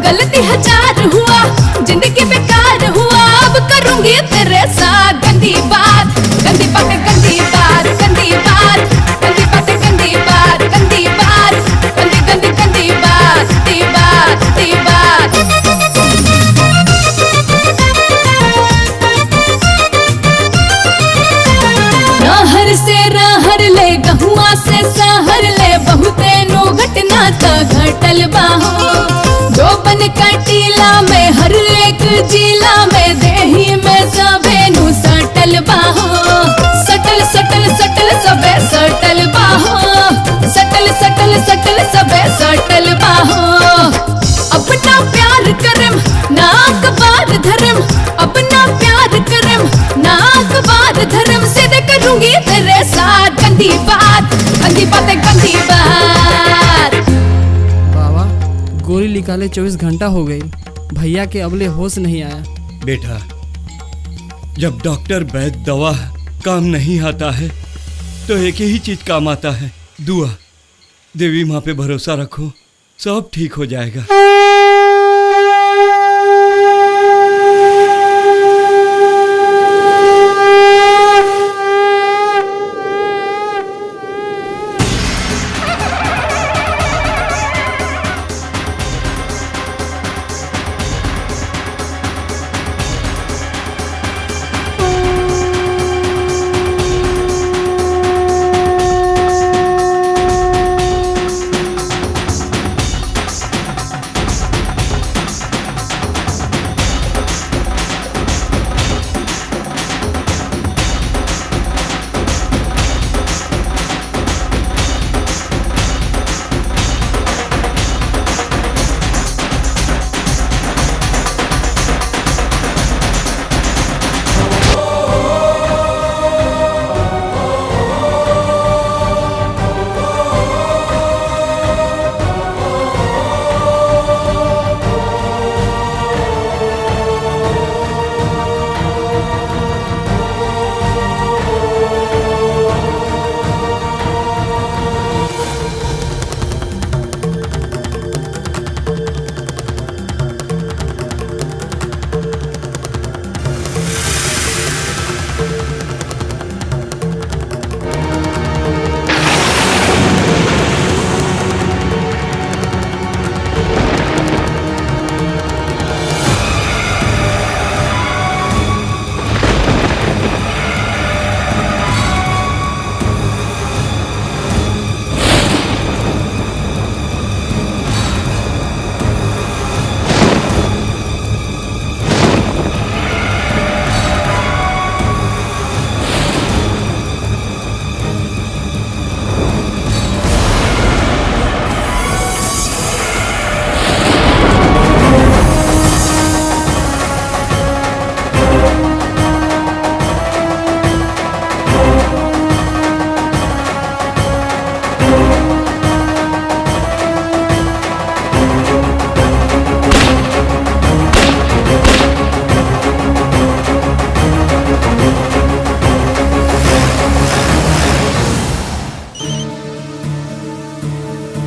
गलती हजार हुआ, जिंदगी बेकार हुआ। अब करूंगी तेरे साथ गंदी बात, गंदी बात, गंदी बात, गंदी बात, गंदी बात, गंदी बात, गंदी बात, गंदी गंदी गंदी बात, दी बात, दी बात। नहर से रहर ले, गहुआ से सहर ले, बहुते नो घटना तो घटल सटल बाहो जो बन कटीला में हर एक जिला में देही में सबे नु सटल बाहो सटल सटल सटल सबे सटल बाहो सटल सटल सटल सबे सटल बाहो अपना प्यार करम ना अखबार धर्म अपना प्यार करम ना अखबार धर्म से दे करूंगी तेरे साथ गंदी बात गंदी बातें गंदी बात। बाबा गोली निकाले 24 घंटा हो गई, भैया के अबले होश नहीं आया। बेटा जब डॉक्टर वैद्य दवा काम नहीं आता है तो एक ही चीज काम आता है, दुआ। देवी माँ पे भरोसा रखो, सब ठीक हो जाएगा।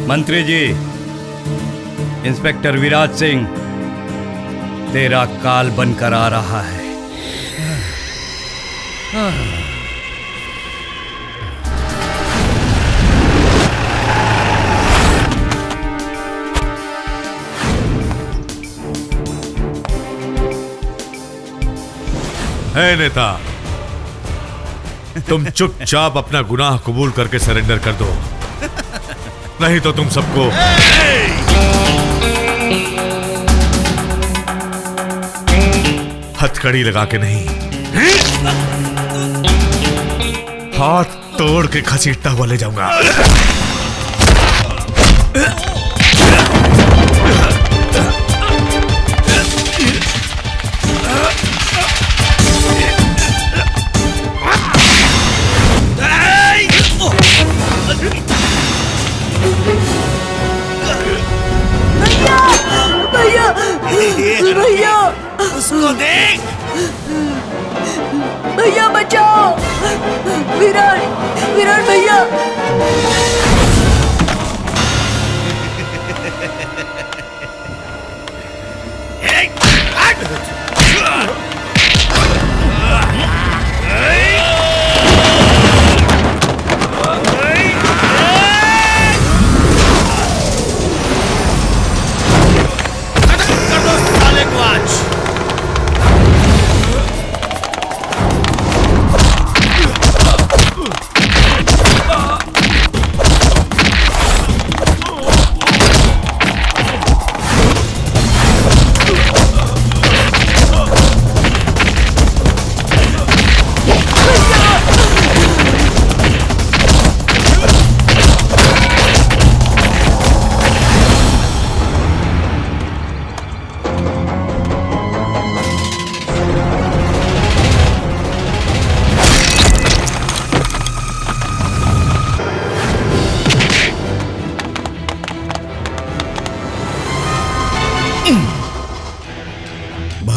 मंत्री जी, इंस्पेक्टर विराज सिंह तेरा काल बनकर आ रहा है। है नेता, तुम चुपचाप अपना गुनाह कबूल करके सरेंडर कर दो, नहीं तो तुम सबको हथकड़ी लगा के नहीं, हाथ तोड़ के घसीटता हुआ ले जाऊंगा। भैया उसको देख, भैया बचाओ, विराट विराट भैया।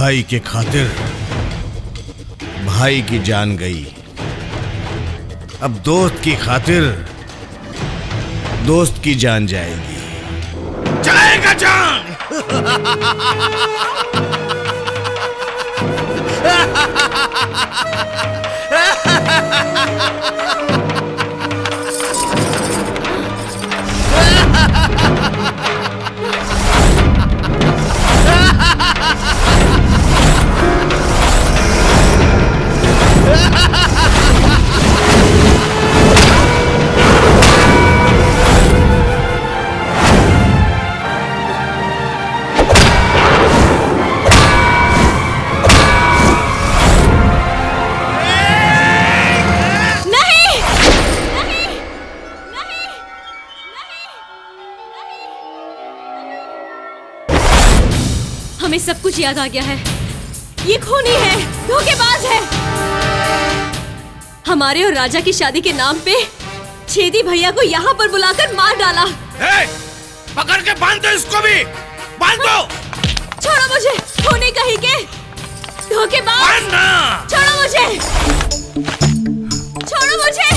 भाई के खातिर भाई की जान गई, अब दोस्त की खातिर दोस्त की जान जाएगी। जाएगा जान। हमें सब कुछ याद आ गया है। ये खूनी है, धोखेबाज है। हमारे और राजा की शादी के नाम पे छेदी भैया को यहाँ पर बुलाकर मार डाला। पकड़ के बांध दो इसको भी, बांध दो। छोड़ो मुझे, खूनी कहीं के, धोखेबाज। छोड़ो मुझे, छोड़ो मुझे।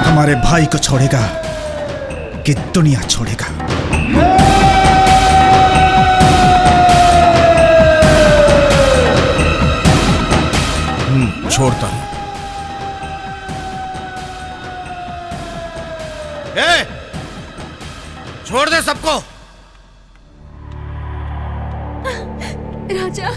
हमारे भाई को छोड़ेगा कि दुनिया छोड़ेगा? छोड़ता हूं। छोड़ दे सबको। राजा,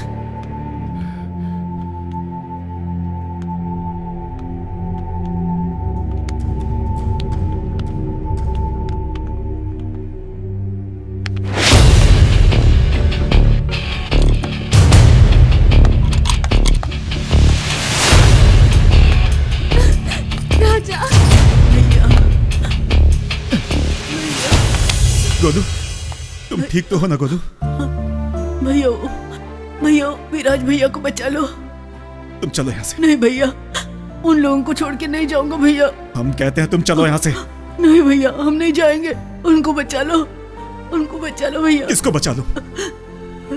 गोलू, तुम ठीक तो हो ना गोलू? भैया, भैया विराज भैया को बचा लो। तुम चलो यहाँ से। नहीं भैया, उन लोगों को छोड़ के नहीं जाऊंगा भैया। हम कहते हैं तुम चलो यहाँ से। नहीं भैया, हम नहीं जाएंगे। उनको बचा लो, उनको बचा लो भैया। किसको बचा लो?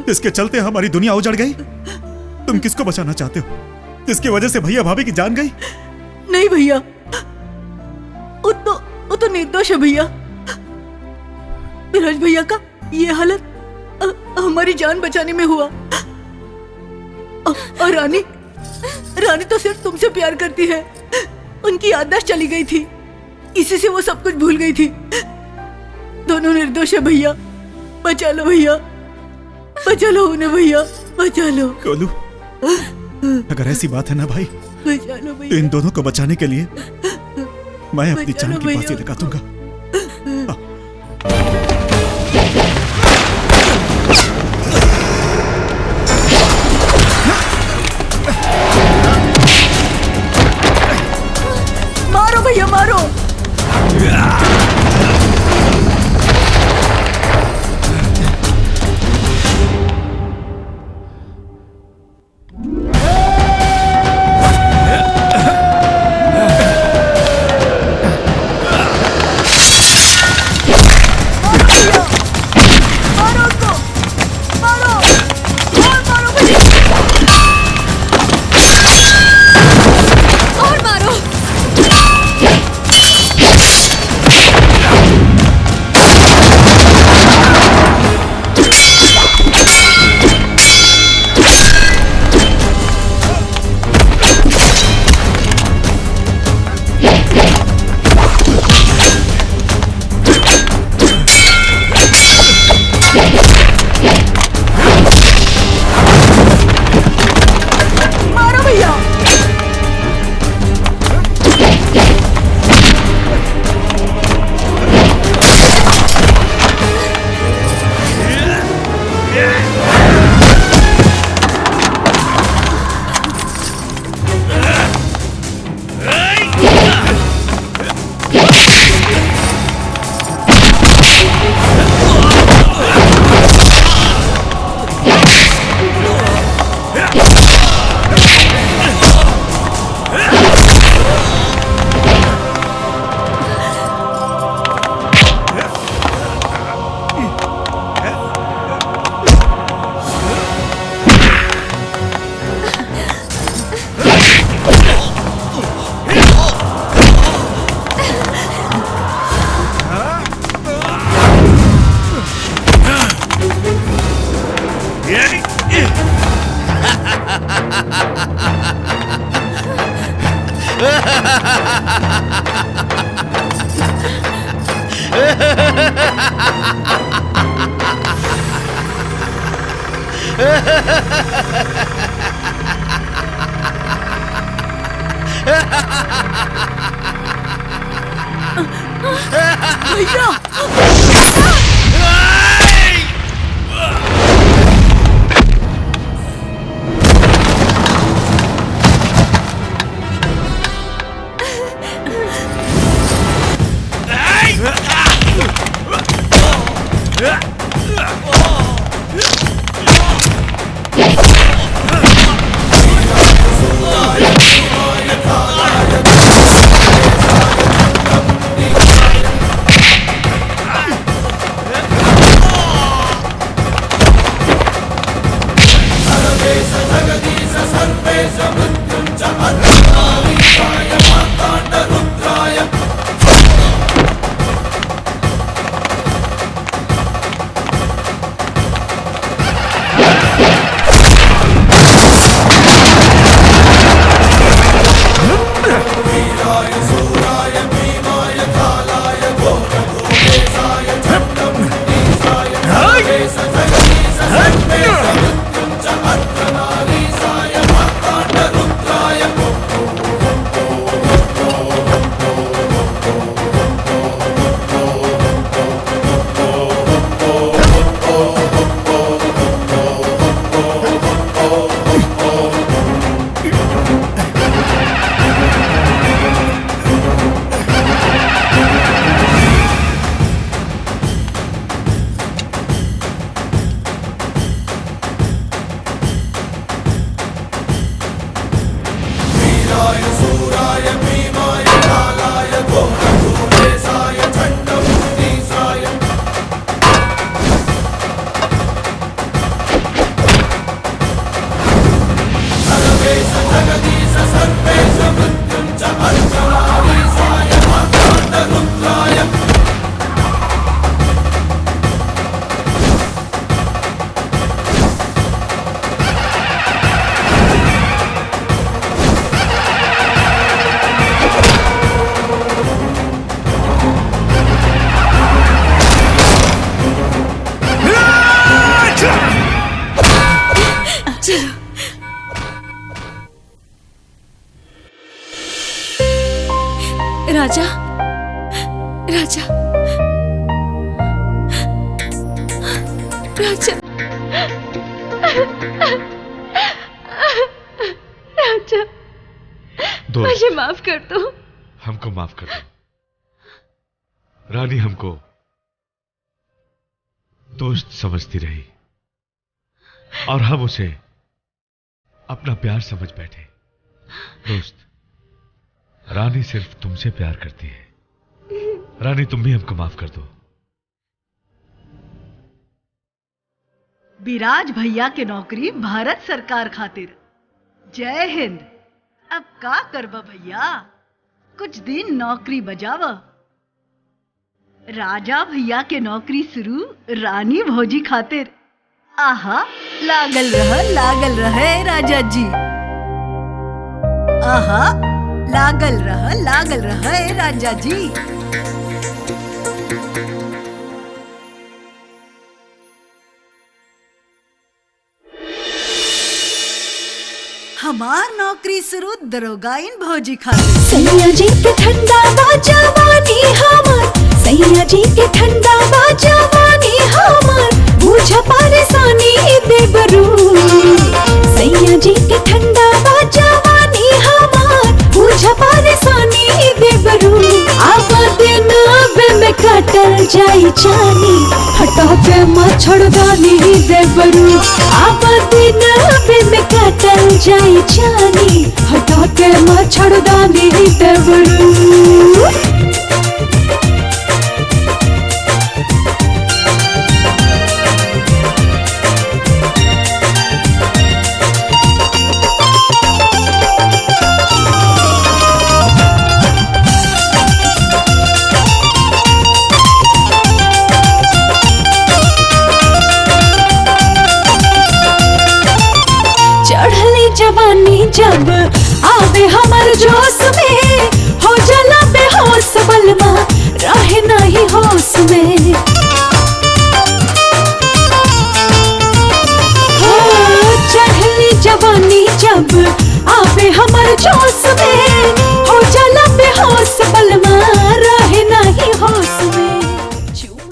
इसके चलते हमारी दुनिया उजड़ गई। तुम किसको बचाना चाहते हो? जिसकी वजह से भैया भाभी की जान गई? नहीं भैया, वो तो निर्दोष है भैया। विराज भैया का ये हालत हमारी जान बचाने में हुआ। और रानी तो सिर्फ तुमसे प्यार करती है। उनकी याददाश्त चली गई थी, इसी से वो सब कुछ भूल गई थी। दोनों निर्दोष है भैया। बचा लो भैया, बचा लो उन्हें भैया, बचा लो। गोलू, अगर ऐसी बात है ना भाई, बचा लो भैया। तो इन दोनों को बचाने के लिए मैं अपनी जान की फांसी लगा दूंगा। मारो भैया, मारो। भैया राजा राजा राजा राजा मुझे माफ कर दो। हमको माफ कर दो। रानी हमको दोस्त समझती रही और हम उसे अपना प्यार समझ बैठे। दोस्त, रानी सिर्फ तुमसे प्यार करती है। रानी, तुम भी हमको माफ कर दो। विराज भैया के नौकरी भारत सरकार खातिर। जय हिंद। अब का करबा भैया, कुछ दिन नौकरी बजावा। राजा भैया के नौकरी शुरू रानी भौजी खातिर। आहा, लागल रहे राजा जी। आहा, लागल रहे राजा जी। हमार नौकरी शुरू दरोगाइन भौजी खातिर। सैया जी के ठंडा बाजवानी हमार, सैया जी के ठंडा बाजवानी हमार, बुझ परेशानी देवरू। सैया जी के ठंडा बाजवानी हमार, बुझ परेशानी देवरू। अब दिन में कटल जाई जानी, हटा के मच्छरदानी देवरू। अब दिन में कटल जाई जानी, हटा के मच्छरदानी देवरू। जवानी जब आवे हमर जोश में, बल